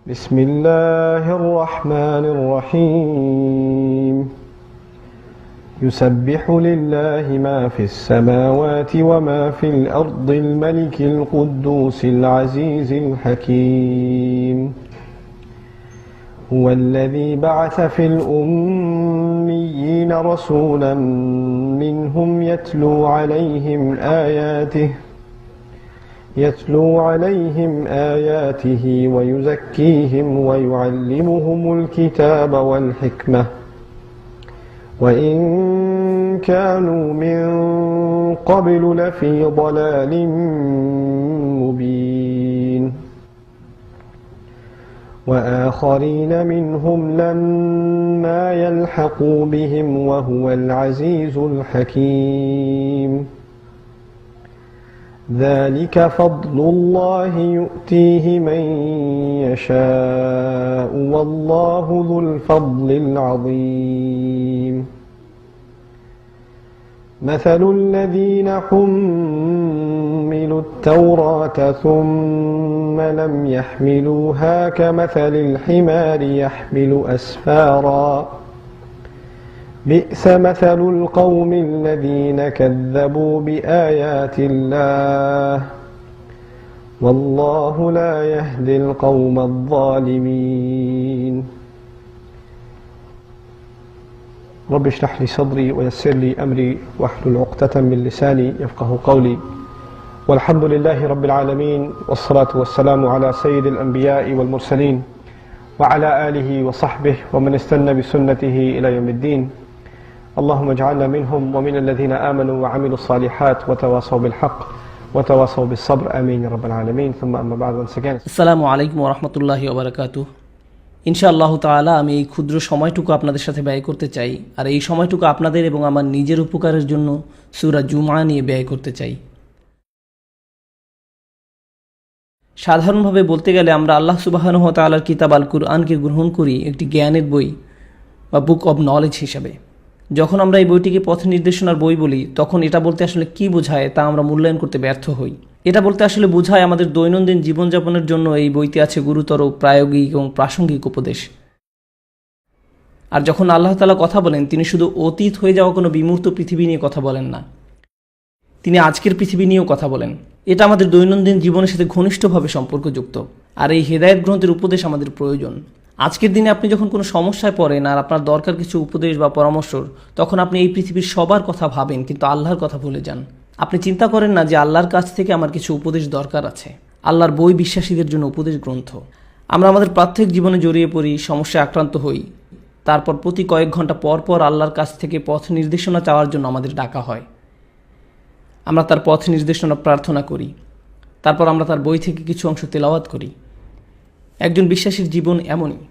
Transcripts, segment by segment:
بسم الله الرحمن الرحيم يسبح لله ما في السماوات وما في الأرض الملك القدوس العزيز الحكيم هو الذي بعث في الأميين رسولا منهم يتلو عليهم آياته ويزكيهم ويعلمهم الكتاب والحكمة وإن كانوا من قبل لفي ضلال مبين وآخرين منهم لما يلحقوا بهم وهو العزيز الحكيم ذلك فضل الله يؤتيه من يشاء والله ذو الفضل العظيم مثل الذين حملوا التوراة ثم لم يحملوها كمثل الحمار يحمل أسفارا بئس مثل القوم الذين كذبوا بآيات الله والله لا يهدي القوم الظالمين رب اشرح لي صدري ويسر لي أمري واحلل عقدة من لساني يفقه قولي والحمد لله رب العالمين والصلاة والسلام على سيد الأنبياء والمرسلين وعلى آله وصحبه ومن استنى بسنته إلى يوم الدين اللهم اجعلنا منهم ومن الذين آمنوا وعملوا الصالحات وتواصوا بالحق وتواصوا بالصبر آمين يا رب العالمين ثم أما بعد once again আসসালামু আলাইকুম ওয়া রাহমাতুল্লাহি ওয়া বারাকাতুহু ইনশাআল্লাহ তাআলা আমি এই ক্ষুদ্র সময়টুকু আপনাদের সাথে ব্যয় করতে চাই আর এই সময়টুকু আপনাদের এবং আমার নিজের উপকারের জন্য সূরা জুমআ নিয়ে ব্যয় করতে চাই। সাধারণভাবে বলতে গেলে আমরা আল্লাহ সুবহানাহু ওয়া তাআলার কিতাব আল কুরআনকে গ্রহণ করি একটি জ্ঞানের বই বা বুক অব নলেজ হিসাবে। যখন আমরা এই বইটিকে পথ নির্দেশনার বই বলি তখন এটা বলতে আসলে কি বোঝায় তা আমরা মূল্যায়ন করতে ব্যর্থ হই। এটা বলতে আসলে বোঝায় আমাদের দৈনন্দিন জীবনযাপনের জন্য এই বইতে আছে গুরুতর প্রায়োগিক এবং প্রাসঙ্গিক উপদেশ। আর যখন আল্লাহ তাআলা কথা বলেন তিনি শুধু অতীত হয়ে যাওয়া কোনো বিমূর্ত পৃথিবী নিয়ে কথা বলেন না, তিনি আজকের পৃথিবী নিয়েও কথা বলেন। এটা আমাদের দৈনন্দিন জীবনের সাথে ঘনিষ্ঠভাবে সম্পর্কযুক্ত আর এই হেদায়েত গ্রন্থের উপদেশ আমাদের প্রয়োজন। আজকের দিনে আপনি যখন কোনো সমস্যায় পড়েন আর আপনার দরকার কিছু উপদেশ বা পরামর্শর, তখন আপনি এই পৃথিবীর সবার কথা ভাবেন কিন্তু আল্লাহর কথা ভুলে যান। আপনি চিন্তা করেন না যে আল্লাহর কাছ থেকে আমার কিছু উপদেশ দরকার আছে। আল্লাহর বই বিশ্বাসীদের জন্য উপদেশ গ্রন্থ। আমরা আমাদের প্রাত্যহিক জীবনে জড়িয়ে পড়ি, সমস্যায় আক্রান্ত হই, তারপর প্রতি কয়েক ঘন্টা পর পর আল্লাহর কাছ থেকে পথ নির্দেশনা চাওয়ার জন্য আমাদের ডাকা হয়। আমরা তার পথ নির্দেশনা প্রার্থনা করি, তারপর আমরা তার বই থেকে কিছু অংশ তেলাওয়াত করি। একজন বিশ্বাসীর জীবন এমনই।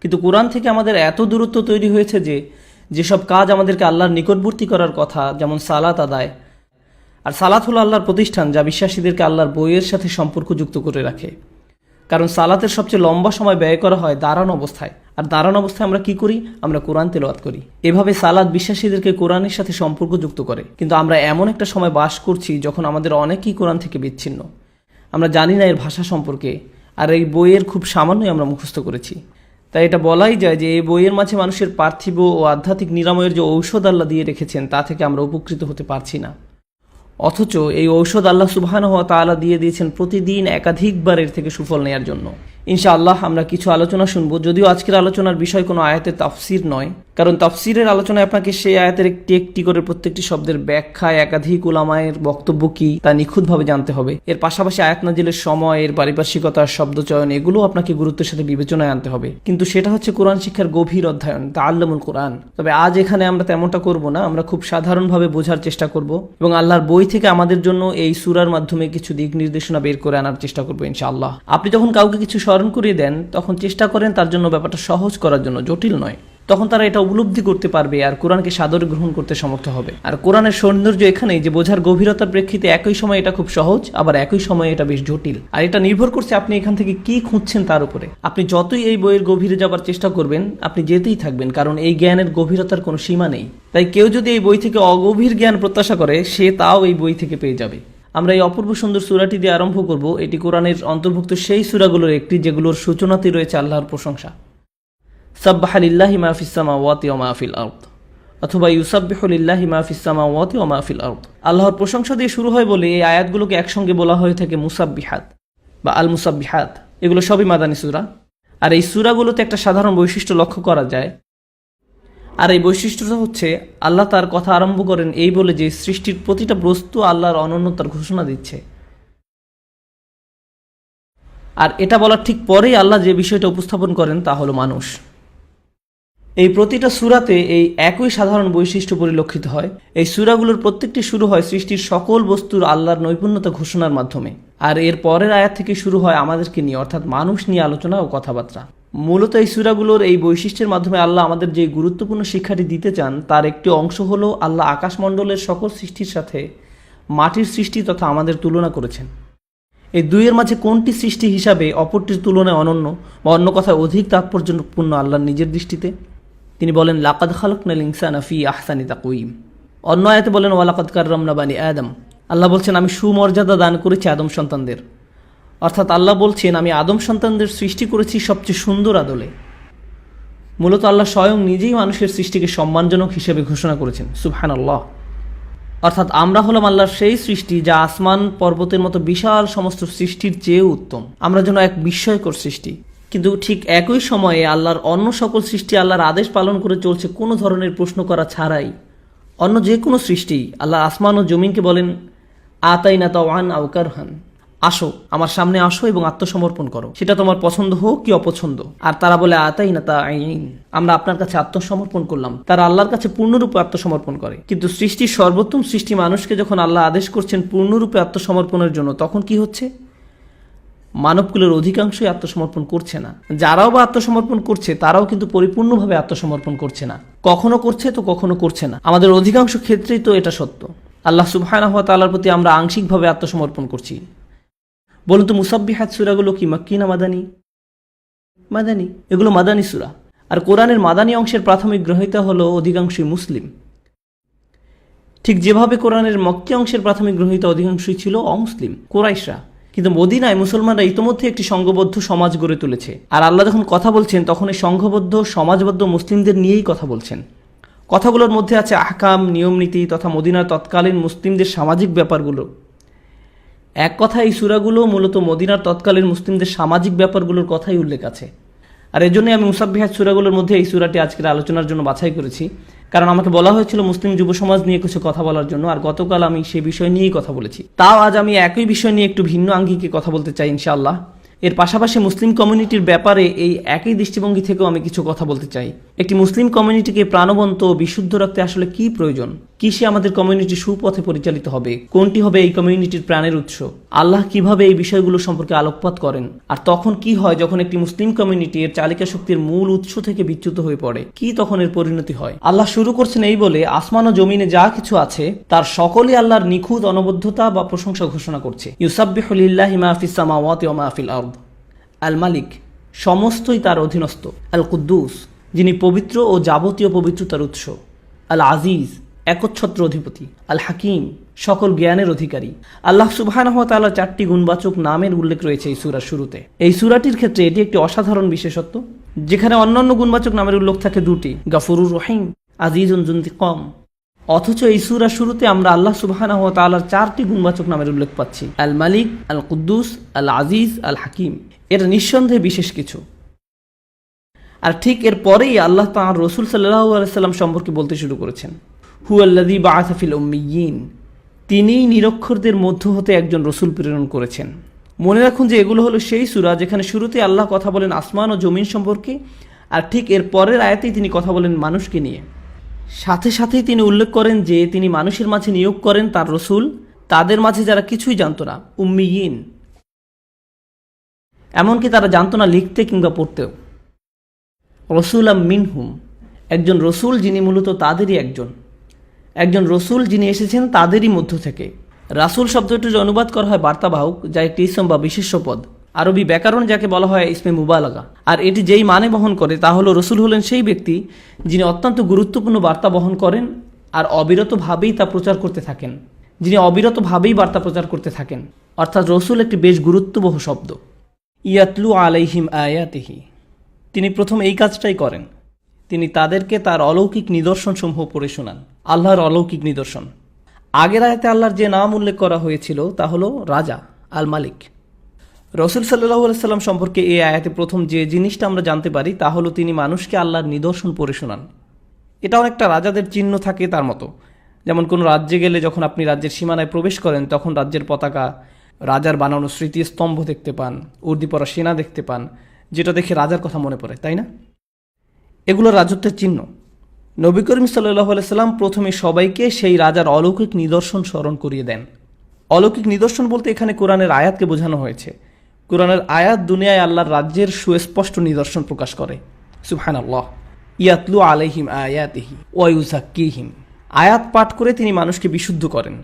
কিন্তু কোরআন থেকে আমাদের এত দূরত্ব তৈরি হয়েছে যে যেসব কাজ আমাদেরকে আল্লাহর নিকটবর্তী করার কথা, যেমন সালাত আদায়, আর সালাত হলো আল্লাহর প্রতিষ্ঠান যা বিশ্বাসীদেরকে আল্লাহর বইয়ের সাথে সম্পর্কযুক্ত করে রাখে। কারণ সালাতের সবচেয়ে লম্বা সময় ব্যয় করা হয় দাঁড়ানো অবস্থায়, আর দাঁড়ানো অবস্থায় আমরা কি করি? আমরা কোরআন তেলাওয়াত করি। এভাবে সালাত বিশ্বাসীদেরকে কোরআনের সাথে সম্পর্কযুক্ত করে। কিন্তু আমরা এমন একটা সময় বাস করছি যখন আমাদের অনেকেই কোরআন থেকে বিচ্ছিন্ন। আমরা জানি না এর ভাষা সম্পর্কে, আর এই বইয়ের খুব সামান্যই আমরা মুখস্থ করেছি। তাই এটা বলাই যায় যে এই বইয়ের মাঝে মানুষের পার্থিব ও আধ্যাত্মিক নিরাময়ের যে ঔষধ আল্লাহ দিয়ে রেখেছেন তা থেকে আমরা উপকৃত হতে পারছি না। অথচ এই ঔষধ আল্লাহ সুবহানাহু ওয়া তাআলা দিয়ে দিয়েছেন প্রতিদিন একাধিকবার এর থেকে সুফল নেয়ার জন্য। ইনশাআল্লাহ আমরা কিছু আলোচনা শুনবো, যদিও আজকের আলোচনার বিষয় কোনো আয়াতের তাফসির নয়, কারণ তাফসিরের আলোচনায় আপনাকে সেই আয়াতের একটি একটি করে প্রত্যেকটি শব্দের ব্যাখ্যা, একাধিক উলামায়ের বক্তব্য কি তা নিখুঁতভাবে জানতে হবে। এর পাশাপাশি আয়াত নাজিলের সময়, এর পারিপার্শ্বিকতা, শব্দচয়ন এগুলোও আপনাকে গুরুত্বের সাথে বিবেচনায় আনতে হবে। কিন্তু সেটা হচ্ছে কোরআন শিক্ষার গভীর অধ্যয়ন, তাআল্লুমুল কোরআন। তবে আজ এখানে আমরা তেমনটা করব না, আমরা খুব সাধারণভাবে বোঝার চেষ্টা করব এবং আল্লাহর বই থেকে আমাদের জন্য এই সূরার মাধ্যমে কিছু দিক নির্দেশনা বের করে আনার চেষ্টা করব ইনশাআল্লাহ। আপনি যখন কাউকে কিছু স্মরণ করিয়ে দেন তখন চেষ্টা করেন তার জন্য ব্যাপারটা সহজ করার জন্য, জটিল নয়। তখন তারা এটা উপলব্ধি করতে পারবে আর কোরআনকে সাদরে গ্রহণ করতে সমর্থ হবে। আর কোরআনের সৌন্দর্য এখানেই যে বোঝার গভীরতার প্রেক্ষিতে একই সময় এটা খুব সহজ, আবার একই সময় এটা বেশ জটিল। আর এটা নির্ভর করছে আপনি এখান থেকে কি খুঁজছেন তার উপরে। আপনি যতই এই বইয়ের গভীরে যাবার চেষ্টা করবেন আপনি যেতেই থাকবেন, কারণ এই জ্ঞানের গভীরতার কোনো সীমা নেই। তাই কেউ যদি এই বই থেকে অগভীর জ্ঞান প্রত্যাশা করে সে তাও এই বই থেকে পেয়ে যাবে। আমরা এই অপূর্ব সুন্দর সূরাটি দিয়ে আরম্ভ করব। এটি কোরআনের অন্তর্ভুক্ত সেই সূরাগুলোর একটি যেগুলোর সূচনাতে রয়েছে আল্লাহর প্রশংসা। সাব্বাহা লিল্লাহি মা ফিস সামাওয়াতি ওয়া মা ফিল আরদ, অথবা ইউসাব্বিহু লিল্লাহি মা ফিস সামাওয়াতি ওয়া মা ফিল আরদ। আল্লাহর প্রশংসা দিয়ে শুরু হয় বলে এই আয়াতগুলোকে একসঙ্গে বলা হয়ে থাকে মুসাব্বিহাত বা আল মুসাব্বিহাত। এগুলো সবই মাদানী সূরা। আর এই সূরাগুলোতে একটা সাধারণ বৈশিষ্ট্য লক্ষ্য করা যায়, আর এই বৈশিষ্ট্যটা হচ্ছে আল্লাহ তার কথা আরম্ভ করেন এই বলে যে সৃষ্টির প্রতিটা বস্তু আল্লাহর অনন্যতার ঘোষণা দিচ্ছে। আর এটা বলার ঠিক পরেই আল্লাহ যে বিষয়টা উপস্থাপন করেন তা হলো মানুষ। এই প্রতিটা সূরাতে এই একই সাধারণ বৈশিষ্ট্য পরিলক্ষিত হয়। এই সূরাগুলোর প্রত্যেকটি শুরু হয় সৃষ্টির সকল বস্তুর আল্লাহর নৈপুণ্যতা ঘোষণার মাধ্যমে, আর এর পরের আয়াত থেকে শুরু হয় আমাদেরকে নিয়ে, অর্থাৎ মানুষ নিয়ে আলোচনা ও কথাবার্তা। মূলত এই সূরাগুলোর এই বৈশিষ্ট্যের মাধ্যমে আল্লাহ আমাদের যে গুরুত্বপূর্ণ শিক্ষাটি দিতে চান তার একটি অংশ হলো আল্লাহ আকাশমণ্ডলের সকল সৃষ্টির সাথে মাটির সৃষ্টি তথা আমাদের তুলনা করেছেন। এই দুইয়ের মাঝে কোনটি সৃষ্টি হিসাবে অপরটির তুলনায় অনন্য বা অন্য কথায় অধিক তাৎপর্যপূর্ণ আল্লাহর নিজের দৃষ্টিতে? তিনি বলেন লাকাদ খালাকনাল ইনসানা ফি আহসানি তাকওয়িম। অন্য আয়াতে বলেন ওয়ালাকাদ কাররামনা বানি আদম। আল্লাহ বলছেন আমি সুমর্যাদা দান করেছি আদম সন্তানদের, অর্থাৎ আল্লাহ বলছেন আমি আদম সন্তানদের সৃষ্টি করেছি সবচেয়ে সুন্দর আদলে। মূলত আল্লাহ স্বয়ং নিজেই মানুষের সৃষ্টিকে সম্মানজনক হিসেবে ঘোষণা করেছেন, সুবহানাল্লাহ। অর্থাৎ আমরা হলাম আল্লাহর সেই সৃষ্টি যা আসমান পর্বতের মতো বিশাল সমস্ত সৃষ্টির চেয়েও উত্তম। আমরা যেন এক বিস্ময়কর সৃষ্টি, কিন্তু ঠিক একই সময়ে আল্লাহর অন্য সকল সৃষ্টি আল্লাহর আদেশ পালন করে চলছে কোনো ধরনের প্রশ্ন করা ছাড়াই। অন্য যে কোনো সৃষ্টি আল্লাহ আসমান ও জমিনকে বলেন আতাইনা তাওয়ান আও কারহান, আসো আমার সামনে আসো এবং আত্মসমর্পণ করো, সেটা তোমার পছন্দ হোক কি অপছন্দ। আর তারা বলে আতাইনা তাইন, আমরা আপনার কাছে আত্মসমর্পণ করলাম। তারা আল্লাহর কাছে পূর্ণরূপে আত্মসমর্পণ করে। কিন্তু সৃষ্টির সর্বোত্তম সৃষ্টি মানুষকে যখন আল্লাহ আদেশ করছেন পূর্ণরূপে আত্মসমর্পণের জন্য, তখন কি হচ্ছে? মানবকুলের অধিকাংশই আত্মসমর্পণ করছে না। যারাও বা আত্মসমর্পণ করছে তারাও কিন্তু পরিপূর্ণভাবে আত্মসমর্পণ করছে না। কখনো করছে তো কখনো করছে না। আমাদের অধিকাংশ ক্ষেত্রেই তো এটা সত্য। আল্লাহ সুবহানাহু ওয়া তাআলার প্রতি আমরা আংশিকভাবে আত্মসমর্পণ করছি। বলুন তো মুসাব্বিহাত সূরাগুলো কি মাক্কি না মাদানী? মাদানী। এগুলো মাদানী সূরা। আর কোরআনের মাদানী অংশের প্রাথমিক গ্রহীতা হলো অধিকাংশই মুসলিম, ঠিক যেভাবে কোরআনের মক্কি অংশের প্রাথমিক গ্রহীতা অধিকাংশই ছিল অমুসলিম, কুরাইশরা। কিন্তু মদিনায় মুসলমানরা ইতোমধ্যে একটি সংঘবদ্ধ সমাজ গড়ে তুলেছে। আর আল্লাহ যখন কথা বলছেন তখন এই সংঘবদ্ধ সমাজবদ্ধ মুসলিমদের নিয়েই কথা বলছেন। কথাগুলোর মধ্যে আছে আহকাম, নিয়মনীতি তথা মদিনার তৎকালীন মুসলিমদের সামাজিক ব্যাপারগুলো। এক কথা এই সূরাগুলো মূলত মদিনার তৎকালীন মুসলিমদের সামাজিক ব্যাপারগুলোর কথাই উল্লেখ আছে। আর এজন্যই আমি মুসাব্বিহাত সূরাগুলোর মধ্যে এই সূরাটি আজকের আলোচনার জন্য বাছাই করেছি, কারণ আমাকে বলা হয়েছিল মুসলিম যুব সমাজ নিয়ে কিছু কথা বলার জন্য, আর গতকাল আমি সেই বিষয় নিয়েই কথা বলেছি। তাও আজ আমি একই বিষয় নিয়ে একটু ভিন্ন আঙ্গিকে কথা বলতে চাই ইনশাআল্লাহ। এর পাশাপাশি মুসলিম কমিউনিটির ব্যাপারে এই একই দৃষ্টিভঙ্গি থেকেও আমি কিছু কথা বলতে চাই। একটি মুসলিম কমিউনিটিকে প্রাণবন্ত ও বিশুদ্ধ রাখতে আসলে কি প্রয়োজন, কিসে আমাদের কমিউনিটি সুপথে পরিচালিত হবে, কোনটি হবে এই কমিউনিটির প্রাণের উৎস, আল্লাহ কিভাবে এই বিষয়গুলো সম্পর্কে আলোকপাত করেন, আর তখন কি হয় যখন একটি মুসলিম কমিউনিটি এর চালিকা শক্তির মূল উৎস থেকে বিচ্যুত হয়ে পড়ে, কি তখন এর পরিণতি হয়। আল্লাহ শুরু করছেন এই বলে আসমান ও জমিনে যা কিছু আছে তার সকলই আল্লাহর নিখুঁত অনবদ্যতা বা প্রশংসা ঘোষণা করছে। ইউসাব্বিহু লিল্লাহি মা ফিস সামাওয়াতি ওয়া মা ফিল আরদ। আল মালিক, সমস্তই তার অধীনস্থ। আল কুদ্দুস, যিনি পবিত্র ও যাবতীয় পবিত্রতার উৎস। আল আজিজ, একচ্ছত্র অধিপতি। আল হাকিম, সকল জ্ঞানের অধিকারী। আল্লাহ সুবহানাহু ওয়া তাআলার 4টি গুণবাচক নামের উল্লেখ রয়েছে এই সূরার শুরুতে। এই সূরাটির ক্ষেত্রে এটি একটি অসাধারণ বিশেষত্ব, যেখানে অন্যান্য গুণবাচক নামের উল্লেখ থাকে 2টি, গাফুরুর রহিম, আজিজুন যুনতিকাম। অথচ এই সূরার শুরুতে আমরা আল্লাহ সুবহানাহু ওয়া তাআলার 4টি গুণবাচক নামের উল্লেখ পাচ্ছি, আল মালিক, আল কুদ্দুস, আল আজিজ, আল হাকিম। এটা নিঃসন্দেহে বিশেষ কিছু। আর ঠিক এর পরেই আল্লাহ তাআলা রাসূল সাল্লাল্লাহু আলাইহি সাল্লাম সম্পর্কে বলতে শুরু করেছেন, হুয়াল্লাযী বাআসা ফিল উম্মিয়িন, তিনিই নিরক্ষরদের মধ্য হতে একজন রাসূল প্রেরণ করেছেন। মনে রাখুন যে এগুলো হলো সেই সূরা যেখানে শুরুতে আল্লাহ কথা বলেন আসমান ও জমিন সম্পর্কে, আর ঠিক এর পরের আয়াতেই তিনি কথা বলেন মানুষকে নিয়ে। সাথে সাথেই তিনি উল্লেখ করেন যে তিনি মানুষের মাঝে নিয়োগ করেন তার রাসূল, তাদের মাঝে যারা কিছুই জানত না, উম্মিয়িন, এমনকি তারা জানত না লিখতে কিংবা পড়তেও। রাসূলাম মিনহুম, একজন রাসূল যিনি মূলত তাদেরই একজন রাসূল যিনি এসেছেন তাদেরই মধ্য থেকে। রাসূল শব্দটির অনুবাদ করা হয় বার্তাবাহক, যা একটি ইসম বা বিশেষ্য পদ। আরবি ব্যাকরণ যাকে বলা হয় ইসমে মুবালাগা। আর এটি যেই মানে বহন করে তা হলো রাসূল হলেন সেই ব্যক্তি যিনি অত্যন্ত গুরুত্বপূর্ণ বার্তা বহন করেন আর অবিরতভাবেই তা প্রচার করতে থাকেন। যিনি অবিরতভাবেই বার্তা প্রচার করতে থাকেন। অর্থাৎ রসুল একটি বেশ গুরুত্ববহ শব্দ। ইয়াতলু আলাইহিম আয়াতিহি, তিনি প্রথম এই কাজটাই করেন। তিনি তাদেরকে তার অলৌকিক নিদর্শনসমূহ পড়ে শোনান, আল্লাহর অলৌকিক নিদর্শন। আগের আয়াতে আল্লাহর যে নাম উল্লেখ করা হয়েছিল তা হলো রাজা, আল মালিক। রসুল সাল্লাল্লাহু আলাইহি সাল্লাম সম্পর্কে এই আয়াতে প্রথম যে জিনিসটা আমরা জানতে পারি তা হলো তিনি মানুষকে আল্লাহর নিদর্শন পড়ে শোনান। এটা অনেকটা রাজাদের চিহ্ন থাকে তার মতো। যেমন কোনো রাজ্যে গেলে যখন আপনি রাজ্যের সীমানায় প্রবেশ করেন তখন রাজ্যের পতাকা, রাজার বানানো স্মৃতিস্তম্ভ দেখতে পান, উর্দি পরা সেনা দেখতে পান, যেটা দেখে রাজার কথা মনে পড়ে, তাই না? এগুলো রাজত্বের চিহ্ন। নবী করিম সাল্লাল্লাহু আলাইহি সাল্লাম প্রথমে সবাইকে সেই রাজার অলৌকিক নিদর্শন স্মরণ করিয়ে দেন। অলৌকিক নিদর্শন বলতে এখানে কোরআনের আয়াতকে বোঝানো হয়েছে। কোরআনের আয়াত দুনিয়ায় আল্লাহর রাজ্যের সুস্পষ্ট নিদর্শন প্রকাশ করে। সুবহানাল্লাহ। ইয়াতলু আলাইহিম আয়াতিহি ওয়া ইউযাক্কিহিম, আয়াত পাঠ করে তিনি মানুষকে বিশুদ্ধ করেন।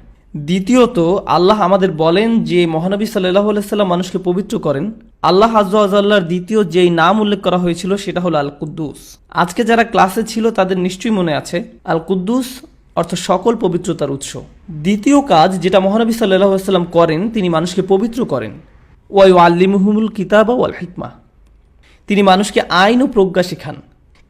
দ্বিতীয়ত, আল্লাহ আমাদের বলেন যে মহানবী সাল্লাল্লাহু আলাইহি সাল্লাম মানুষকে পবিত্র করেন। আল্লাহ আযজা ওয়া জাল্লার দ্বিতীয় যেই নাম উল্লেখ করা হয়েছিল সেটা হলো আল কুদ্দুস। আজকে যারা ক্লাসে ছিল তাদের নিশ্চয়ই মনে আছে, আল কুদ্দুস অর্থ সকল পবিত্রতার উৎস। দ্বিতীয় কাজ যেটা মহানবী সাল্লাল্লাহু আলাইহি সাল্লাম করেন, তিনি মানুষকে পবিত্র করেন। ওয়া ইউআল্লিমুহুমুল কিতাবা ওয়াল হিকমা, তিনি মানুষকে আইন ও প্রজ্ঞা শেখান।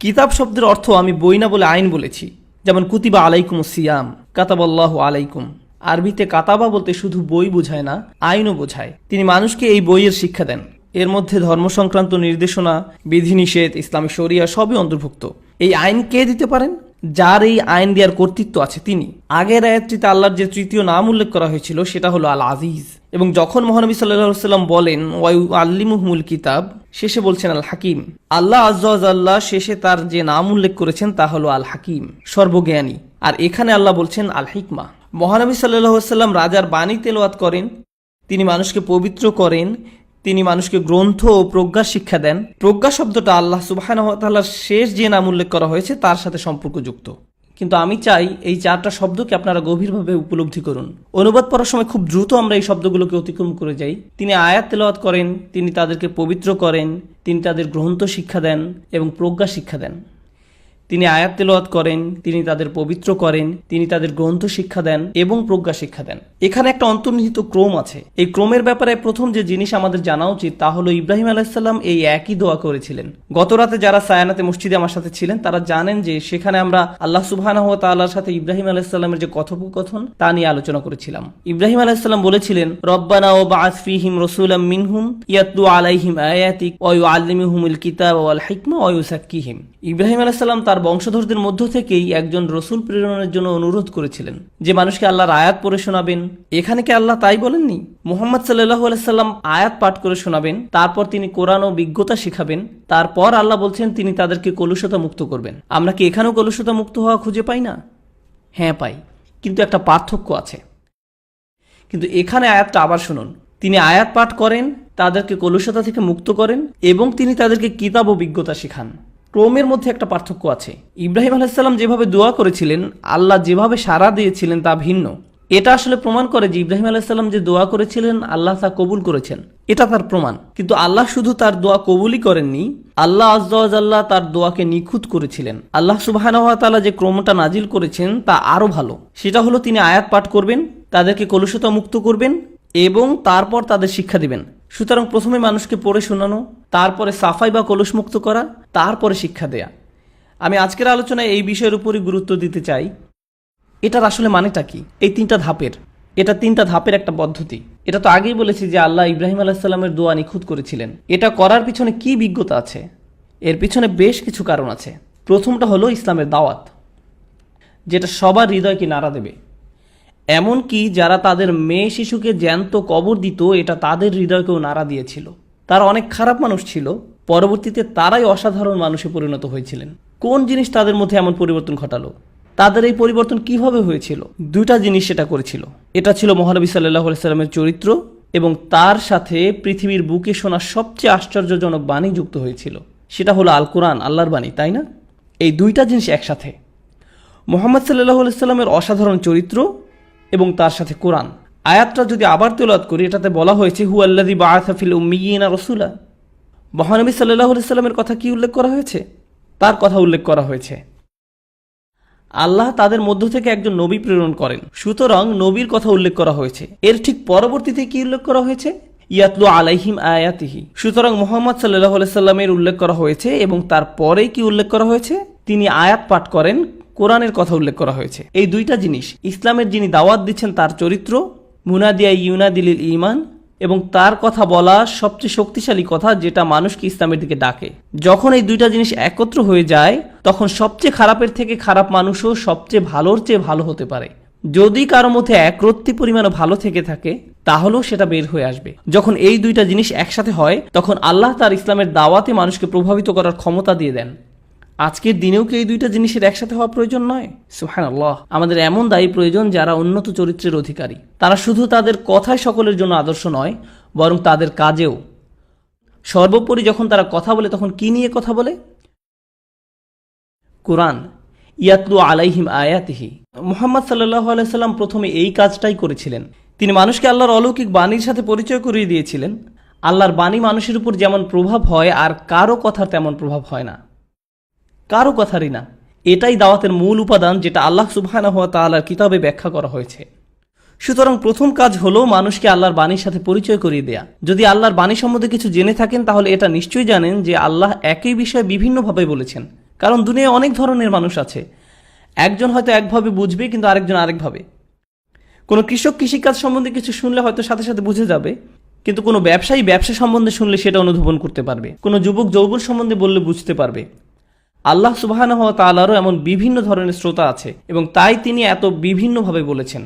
কিতাব শব্দের অর্থ আমি বই না বলে আইন বলেছি। যেমন কুতিবা আলাইকুমুস সিয়াম, কাতাবাল্লাহু আলাইকুম। আরবিতে কাতাবা বলতে শুধু বই বোঝায় না, আইনও বোঝায়। তিনি মানুষকে এই বইয়ের শিক্ষা দেন। এর মধ্যে ধর্ম সংক্রান্ত নির্দেশনা, বিধিনিষেধ, ইসলামী শরিয়া সবই অন্তর্ভুক্ত। এই আইন কে দিতে পারেন? যার এই আইন দেওয়ার কর্তৃত্ব আছে তিনি। আগের আয়াতটিতে আল্লাহর যে তৃতীয় নাম উল্লেখ করা হয়েছিল সেটা হলো আল আজিজ। এবং যখন মহানবী সাল্লাল্লাহু আলাইহি সাল্লাম বলেন ওয়া ইউআল্লিমুহুমুল কিতাব, শেষে বলছেন আল হাকিম। আল্লাহ আযজা ওয়া জাল্লা শেষে তার যে নাম উল্লেখ করেছেন তা হলো আল হাকিম, সর্বজ্ঞানী। আর এখানে আল্লাহ বলছেন আল হিকমা। মহানবী সাল্লাল্লাহু আলাইহি সাল্লাম রাজার বাণী তেলাওয়াত করেন, তিনি মানুষকে পবিত্র করেন, তিনি মানুষকে গ্রন্থ ও প্রজ্ঞা শিক্ষা দেন। প্রজ্ঞা শব্দটা আল্লাহ সুবহানাহু ওয়া তাআলার শেষ যে নাম উল্লেখ করা হয়েছে তার সাথে সম্পর্কযুক্ত। কিন্তু আমি চাই এই চারটা শব্দকে আপনারা গভীরভাবে উপলব্ধি করুন। অনুবাদ পড়ার সময় খুব দ্রুত আমরা এই শব্দগুলোকে অতিক্রম করে যাই। তিনি আয়াত তেলাওয়াত করেন, তিনি তাদেরকে পবিত্র করেন, তিনি তাদের গ্রন্থ শিক্ষা দেন এবং প্রজ্ঞা শিক্ষা দেন। তিনি আয়াত তেলাওয়াত করেন, তিনি তাদের পবিত্র করেন, তিনি তাদের গ্রন্থ শিক্ষা দেন এবং প্রজ্ঞা শিক্ষা দেন। এখানে একটা অন্তর্নিহিত ক্রম আছে। এই ক্রমের ব্যাপারে প্রথম যে জিনিস আমাদের জানা উচিত তা হলো ইব্রাহিম আলাইহিস সালাম এই একই দোয়া করেছিলেন। গত রাতে যারা সায়ানাতে মসজিদে আমার সাথে ছিলেন তারা জানেন যে সেখানে আমরা আল্লাহ সুবহানাহু ওয়া তাআলার সাথে ইব্রাহিম আলাইহিস সালামের যে কথোপকথন তা নিয়ে আলোচনা করেছিলাম। ইব্রাহিম আলাইহিস সালাম বলেছিলেন, রব্বানা ওয়া বা'আস ফীহিম রাসূলাম মিনহুম ইয়াতলু আলাইহিম আয়াতিক ওয়া ইউআল্লিমুহুমুল কিতাবা ওয়াল হিকমা ওয়া ইউযাক্কিহিম। ইব্রাহিম আলাইহিস সালাম তার বংশধরদের মধ্য থেকেই একজন রসুল প্রেরণের জন্য অনুরোধ করেছিলেন যে মানুষকে আল্লাহর আয়াত পড়ে শোনাবেন। এখানে কি আল্লাহ তাই বলেননি? মুহাম্মদ সাল্লাল্লাহু আলাইহি সাল্লাম আয়াত পাঠ করে শোনাবেন, তারপর তিনি কোরআন ও বিজ্ঞতা শিখাবেন, তারপর আল্লাহ বলছেন তিনি তাদেরকে কলুষতা মুক্ত করবেন। আমরা কি এখানেও কলুষতা মুক্ত হওয়া খুঁজে পাই না? হ্যাঁ পাই, কিন্তু একটা পার্থক্য আছে। কিন্তু এখানে আয়াতটা আবার শুনুন, তিনি আয়াত পাঠ করেন, তাদেরকে কলুষতা থেকে মুক্ত করেন এবং তিনি তাদেরকে কিতাব ও বিজ্ঞতা শিখান। ক্রমের মধ্যে একটা পার্থক্য আছে। ইব্রাহিম আলাইহিস সালাম যেভাবে দোয়া করেছিলেন, আল্লাহ যেভাবে সাড়া দিয়েছিলেন তা ভিন্ন। এটা আসলে প্রমাণ করে যে ইব্রাহিম আলাইহিস সালাম যে দোয়া করেছিলেন আল্লাহ তা কবুল করেছেন, এটা তার প্রমাণ। কিন্তু আল্লাহ শুধু তার দোয়া কবুলই করেননি, আল্লাহ আযজা ওয়া জাল্লা তার দোয়াকে নিখুঁত করেছিলেন। আল্লাহ সুবহানাহু ওয়া তাআলা যে ক্রমটা নাজিল করেছেন তা আরো ভালো। সেটা হলো তিনি আয়াত পাঠ করবেন, তাদেরকে কলুষতা মুক্ত করবেন এবং তারপর তাদের শিক্ষা দিবেন। সুতরাং প্রথমে মানুষকে পড়ে শোনানো, তারপরে সাফাই বা কলুষ মুক্ত করা, তারপরে শিক্ষা দেয়া। আমি আজকের আলোচনায় এই বিষয়ের উপরই গুরুত্ব দিতে চাই। এটার আসলে মানেটা কি? এই তিনটা ধাপের একটা পদ্ধতি। এটা তো আগেই বলেছি যে আল্লাহ ইব্রাহিম আলাইহিস সালামের দোয়া নিখুঁত করেছিলেন। এটা করার পিছনে কি বিজ্ঞতা আছে? এর পিছনে বেশ কিছু কারণ আছে। প্রথমটা হলো ইসলামের দাওয়াত, যেটা সবার হৃদয়কে নাড়া দেবে। এমনকি যারা তাদের মেয়ে শিশুকে জ্যান্ত কবর দিত, এটা তাদের হৃদয়কেও নাড়া দিয়েছিল। তারা অনেক খারাপ মানুষ ছিল, পরবর্তীতে তারাই অসাধারণ মানুষে পরিণত হয়েছিলেন। কোন জিনিস তাদের মধ্যে এমন পরিবর্তন ঘটালো? তাদের এই পরিবর্তন কিভাবে হয়েছিল? দুইটা জিনিস সেটা করেছিল। এটা ছিল মহানবী সাল্লাল্লাহু আলাইহি সাল্লামের চরিত্র এবং তার সাথে পৃথিবীর বুকে শোনা সবচেয়ে আশ্চর্যজনক বাণী যুক্ত হয়েছিল। সেটা হলো আল কোরআন, আল্লাহর বাণী, তাই না? এই দুইটা জিনিস একসাথে, মুহাম্মদ সাল্লাল্লাহু আলাইহি সাল্লামের অসাধারণ চরিত্র এবং তার সাথে কোরআন। আয়াতটা যদি আবার তেলাওয়াত করি, এটাতে বলা হয়েছে হুয়াল্লাযী বাআসা ফিল উম্মিয়িনা রাসূলা। মহানবী সাল্লাল্লাহু আলাইহি সাল্লামের কথা কি উল্লেখ করা হয়েছে? তার কথা উল্লেখ করা হয়েছে। আল্লাহ তাদের মধ্য থেকে একজন নবী প্রেরণ করেন। সুতরাং নবীর কথা উল্লেখ করা হয়েছে। এর ঠিক পরবর্তীতে কি উল্লেখ করা হয়েছে? ইয়াতলু আলাইহিম আয়াতিহি। সুতরাং মুহাম্মদ সাল্লাল্লাহু আলাইহি সাল্লামের উল্লেখ করা হয়েছে এবং তারপরে কি উল্লেখ করা হয়েছে? তিনি আয়াত পাঠ করেন, কোরআনের কথা উল্লেখ করা হয়েছে। এই দুইটা জিনিস ইসলামের যিনি দাওয়াত দিচ্ছেন তার চরিত্র, মুনাদিয়া ইউনাদিলিল ঈমান, এবং তার কথা বলা সবচেয়ে শক্তিশালী কথা যেটা মানুষকে ইসলামের দিকে ডাকে। যখন এই দুইটা জিনিস একত্র হয়ে যায় তখন সবচেয়ে খারাপের থেকে খারাপ মানুষও সবচেয়ে ভালোর চেয়ে ভালো হতে পারে। যদি কারো মধ্যে একরত্তি পরিমাণও ভালো থেকে থাকে তাহলেও সেটা বের হয়ে আসবে। যখন এই দুইটা জিনিস একসাথে হয় তখন আল্লাহ তার ইসলামের দাওয়াতে মানুষকে প্রভাবিত করার ক্ষমতা দিয়ে দেন। আজকের দিনেও কি এই দুইটা জিনিসের একসাথে হওয়া প্রয়োজন নয়? সুবহানাল্লাহ। আমাদের এমন দায়ী প্রয়োজন যারা উন্নত চরিত্রের অধিকারী। তারা শুধু তাদের কথায় সকলের জন্য আদর্শ নয়, বরং তাদের কাজেও। সর্বোপরি যখন তারা কথা বলে তখন কি নিয়ে কথা বলে? কোরআন। ইয়াতলু আলাইহিম আয়াতিহি। মুহাম্মদ সাল্লাল্লাহু আলাইহি সাল্লাম প্রথমে এই কাজটাই করেছিলেন। তিনি মানুষকে আল্লাহর অলৌকিক বাণীর সাথে পরিচয় করিয়ে দিয়েছিলেন। আল্লাহর বাণী মানুষের উপর যেমন প্রভাব হয় আর কারো কথার তেমন প্রভাব হয় না, কারো কথারই না। এটাই দাওয়াতের মূল উপাদান যেটা আল্লাহ সুবহানাহু ওয়া তাআলার কিতাবে ব্যাখ্যা করা হয়েছে। সুতরাং প্রথম কাজ হলো মানুষকে আল্লাহর বাণীর সাথে পরিচয় করিয়ে দেয়া। যদি আল্লাহর বাণী সম্বন্ধে কিছু জেনে থাকেন তাহলে এটা নিশ্চয়ই জানেন যে আল্লাহ একই বিষয়ে বিভিন্নভাবে বলেছেন। কারণ দুনিয়ায় অনেক ধরনের মানুষ আছে। একজন হয়তো একভাবে বুঝবে কিন্তু আরেকজন আরেকভাবে। কোনো কৃষক কৃষিকাজ সম্বন্ধে কিছু শুনলে হয়তো সাথে সাথে বুঝে যাবে, কিন্তু কোনো ব্যবসায়ী ব্যবসা সম্বন্ধে শুনলে সেটা অনুধাবন করতে পারবে। কোনো যুবক যৌবন সম্বন্ধে বললে বুঝতে পারবে। আল্লাহ সুবহানাহু ওয়া তাআলারও এমন বিভিন্ন ধরনের শ্রোতা আছে এবং তাই তিনি এত বিভিন্নভাবে বলেছেন।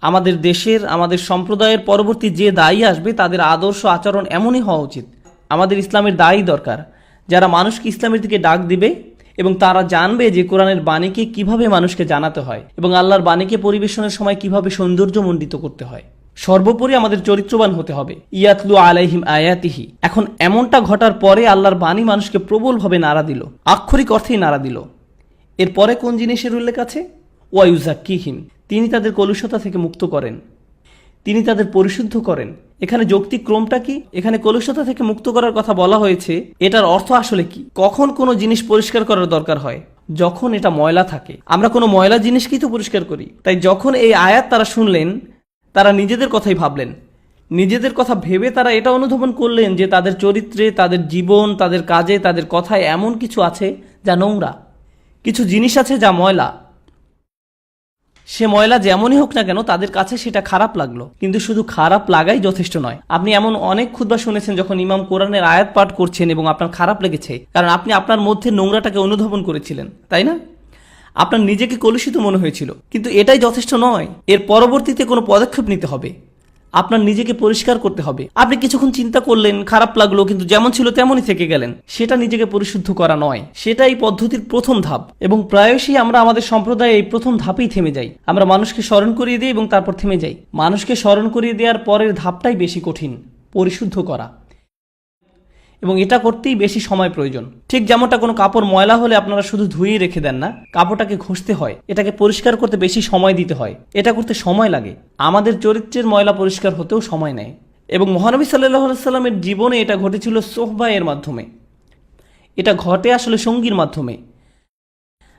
আমাদের দেশের, আমাদের সম্প্রদায়ের পরবর্তী যে দায়ী আসবে তাদের আদর্শ আচরণ এমনই হওয়া উচিত। আমাদের ইসলামের দায়ী দরকার যারা মানুষকে ইসলামের দিকে ডাক দিবে এবং তারা জানবে যে কোরআনের বাণীকে কিভাবে মানুষকে জানাতে হয় এবং আল্লাহর বাণীকে পরিবেশনের সময় কিভাবে সৌন্দর্যমণ্ডিত করতে হয়। সর্বোপরি আমাদের চরিত্রবান হতে হবে। ইয়াতলু আলাইহিম আয়াতিহি। এখন এমনটা ঘটার পরে আল্লাহর বাণী মানুষকে প্রবলভাবে নাড়া দিল, আক্ষরিক অর্থেই নাড়া দিল। এরপরে কোন জিনিসের উল্লেখ আছে? ওয়া ইউযাক্কিহিম। তিনি তাদের কলুষতা থেকে মুক্ত করেন, তিনি তাদের পরিশুদ্ধ করেন। এখানে যৌক্তিক ক্রমটা কি? এখানে কলুষতা থেকে মুক্ত করার কথা বলা হয়েছে, এটার অর্থ আসলে কি? কখন কোনো জিনিস পরিষ্কার করার দরকার হয়? যখন এটা ময়লা থাকে। আমরা কোনো ময়লা জিনিসকেই তো পরিষ্কার করি। তাই যখন এই আয়াত তারা শুনলেন তারা নিজেদের কথাই ভাবলেন। নিজেদের কথা ভেবে তারা এটা অনুধাবন করলেন যে তাদের চরিত্রে, তাদের জীবন, তাদের কাজে, তাদের কথায় এমন কিছু আছে যা নোংরা, কিছু জিনিস আছে যা ময়লা। সে ময়লা যেমনই হোক না কেন তাদের কাছে সেটা খারাপ লাগলো, কিন্তু শুধু খারাপ লাগাই যথেষ্ট নয়। আপনি এমন অনেক খুতবা শুনেছেন যখন ইমাম কোরআনের আয়াত পাঠ করছেন এবং আপনার খারাপ লেগেছে, কারণ আপনি আপনার মধ্যে নোংরাটাকে অনুধাবন করেছিলেন, তাই না? আপনার নিজেকে কলুষিত মনে হয়েছিল, কিন্তু এটাই যথেষ্ট নয়। এর পরবর্তীতে কোনো পদক্ষেপ নিতে হবে। আপনার নিজেকে পরিষ্কার করতে হবে। আপনি কিছুক্ষণ চিন্তা করলেন, খারাপ লাগলো, কিন্তু যেমন ছিল তেমনই থেকে গেলেন। সেটা নিজেকে পরিশুদ্ধ করা নয়, সেটা এই পদ্ধতির প্রথম ধাপ। এবং প্রায়শই আমরা আমাদের সম্প্রদায়ে এই প্রথম ধাপেই থেমে যাই। আমরা মানুষকে স্মরণ করিয়ে দিই এবং তারপর থেমে যাই। মানুষকে স্মরণ করিয়ে দেওয়ার পরের ধাপটাই বেশি কঠিন, পরিশুদ্ধ করা, এবং এটা করতেই বেশি সময় প্রয়োজন। ঠিক যেমনটা কোনো কাপড় ময়লা হলে আপনারা শুধু ধুয়েই রেখে দেন না, কাপড়টাকে ঘষতে হয়, এটাকে পরিষ্কার করতে বেশি সময় দিতে হয়, এটা করতে সময় লাগে। আমাদের চরিত্রের ময়লা পরিষ্কার হতেও সময় নেয়। এবং মহানবী সাল্লাল্লাহু আলাইহি সাল্লামের জীবনে এটা ঘটেছিল সোহবা এর মাধ্যমে। এটা ঘটে আসলে সঙ্গীর মাধ্যমে।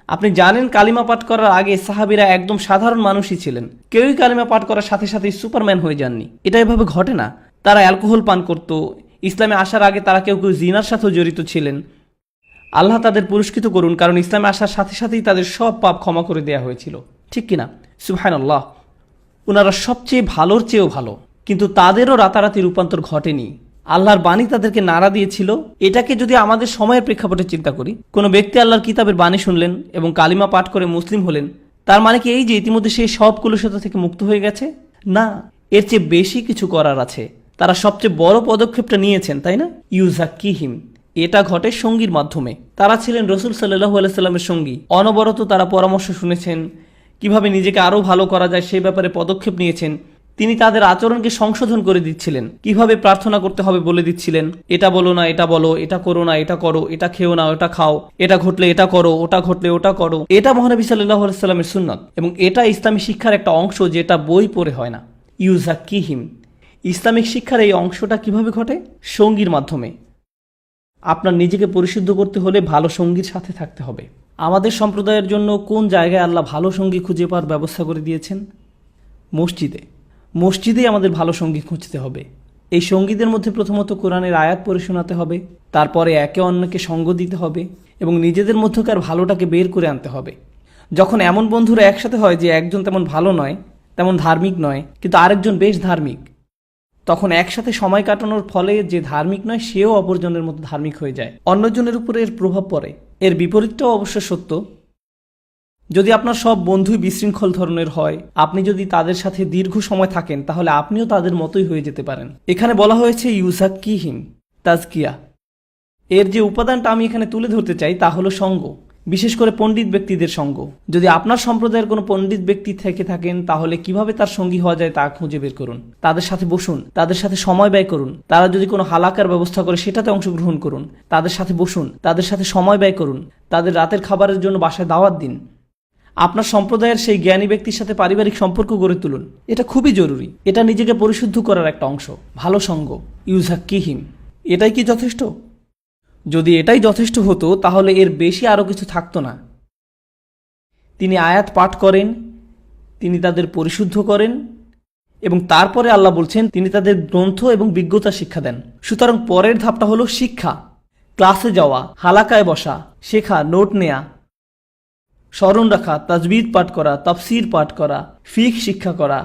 আপনি জানেন কালিমা পাঠ করার আগে সাহাবীরা একদম সাধারণ মানুষই ছিলেন। কেউই কালিমা পাঠ করার সাথে সাথেই সুপারম্যান হয়ে যাননি। এটা এভাবে ঘটে না। তারা অ্যালকোহল পান করত। ইসলামে আসার আগে তারা কেউ কেউ জিনার সাথেও জড়িত ছিলেন। আল্লাহ তাদের পুরস্কৃত করুন, কারণ ইসলামে আসার সাথে সাথেই তাদের সব পাপ ক্ষমা করে দেওয়া হয়েছিল, ঠিক কিনা? সুবহানাল্লাহ। ওনারা সবচেয়ে ভালোর চেয়েও ভালো, কিন্তু তাদেরও রাতারাতি রূপান্তর ঘটেনি। আল্লাহর বাণী তাদেরকে নাড়া দিয়েছিল। এটাকে যদি আমাদের সময়ের প্রেক্ষাপটে চিন্তা করি, কোনো ব্যক্তি আল্লাহর কিতাবের বাণী শুনলেন এবং কালিমা পাঠ করে মুসলিম হলেন, তার মানে কি এই যে ইতিমধ্যে সেই সব কলুষতা থেকে মুক্ত হয়ে গেছে? না, এর চেয়ে বেশি কিছু করার আছে। তারা সবচেয়ে বড় পদক্ষেপটা নিয়েছেন, তাই না? ইউযাক্কিহিম। এটা ঘটে সঙ্গীর মাধ্যমে। তারা ছিলেন রাসূল সাল্লাল্লাহু আলাইহি সাল্লামের সঙ্গী। অনবরত তারা পরামর্শ শুনেছেন, কিভাবে নিজেকে আরো ভালো করা যায় সেই ব্যাপারে পদক্ষেপ নিয়েছেন। তিনি তাদের আচরণকে সংশোধন করে দিচ্ছিলেন, কিভাবে প্রার্থনা করতে হবে বলে দিচ্ছিলেন। এটা বলো না, এটা বলো, এটা করো না, এটা করো, এটা খেও না, ওটা খাও, এটা ঘটলে এটা করো, ওটা ঘটলে ওটা করো। এটা মহানবী সাল্লাল্লাহু আলাইহি সাল্লামের সুন্নাত এবং এটা ইসলামী শিক্ষার একটা অংশ যেটা বই পড়ে হয় না। ইউযাক্কিহিম। ইসলামিক শিক্ষার এই অংশটা কিভাবে ঘটে? সঙ্গীর মাধ্যমে। আপনার নিজেকে পরিশুদ্ধ করতে হলে ভালো সঙ্গীর সাথে থাকতে হবে। আমাদের সম্প্রদায়ের জন্য কোন জায়গায় আল্লাহ ভালো সঙ্গী খুঁজে পাওয়ার ব্যবস্থা করে দিয়েছেন? মসজিদে। মসজিদেই আমাদের ভালো সঙ্গী খুঁজতে হবে। এই সঙ্গীদের মধ্যে প্রথমত কোরআনের আয়াত পড়ে শোনাতে হবে, তারপরে একে অন্যকে সঙ্গ দিতে হবে এবং নিজেদের মধ্যকার ভালোটাকে বের করে আনতে হবে। যখন এমন বন্ধুরা একসাথে হয় যে একজন তেমন ভালো নয়, তেমন ধার্মিক নয়, কিন্তু আরেকজন বেশ ধার্মিক, তখন একসাথে সময় কাটানোর ফলে যে ধার্মিক নয় সেও অপরজনের মতো ধার্মিক হয়ে যায়, অন্যজনের উপরে এর প্রভাব পড়ে। এর বিপরীতটাও অবশ্য সত্য। যদি আপনার সব বন্ধুই বিশৃঙ্খল ধরনের হয়, আপনি যদি তাদের সাথে দীর্ঘ সময় থাকেন, তাহলে আপনিও তাদের মতোই হয়ে যেতে পারেন। এখানে বলা হয়েছে ইউজাক্কিহিম, তাজকিয়া। এর যে উপাদানটা আমি এখানে তুলে ধরতে চাই তা হলো সঙ্গ, বিশেষ করে পণ্ডিত ব্যক্তিদের সঙ্গ। যদি আপনার সম্প্রদায়ের কোনো পণ্ডিত ব্যক্তি থেকে থাকেন, তাহলে কিভাবে তার সঙ্গী হওয়া যায় তা খুঁজে বের করুন। তাদের সাথে বসুন, তাদের সাথে সময় ব্যয় করুন। তারা যদি কোনো হালাকার ব্যবস্থা করে সেটাতে অংশগ্রহণ করুন। তাদের সাথে বসুন, তাদের সাথে সময় ব্যয় করুন। তাদের রাতের খাবারের জন্য বাসায় দাওয়াত দিন। আপনার সম্প্রদায়ের সেই জ্ঞানী ব্যক্তির সাথে পারিবারিক সম্পর্ক গড়ে তুলুন। এটা খুবই জরুরি। এটা নিজেকে পরিশুদ্ধ করার একটা অংশ। ভালো সঙ্গ, ইউজাক্কিহিম। এটাই কি যথেষ্ট? যদি এটাই যথেষ্ট হতো তাহলে এর বেশি আরও কিছু থাকতো না। তিনি আয়াত পাঠ করেন, তিনি তাদের পরিশুদ্ধ করেন এবং তারপরে আল্লাহ বলছেন তিনি তাদের গ্রন্থ এবং বিজ্ঞতা শিক্ষা দেন। সুতরাং পরের ধাপটা হলো শিক্ষা। ক্লাসে যাওয়া, হালাকায় বসা, শেখা, নোট নেয়া, স্মরণ রাখা, তাজবিদ পাঠ করা, তাফসির পাঠ করা, ফিকহ শিক্ষা করা,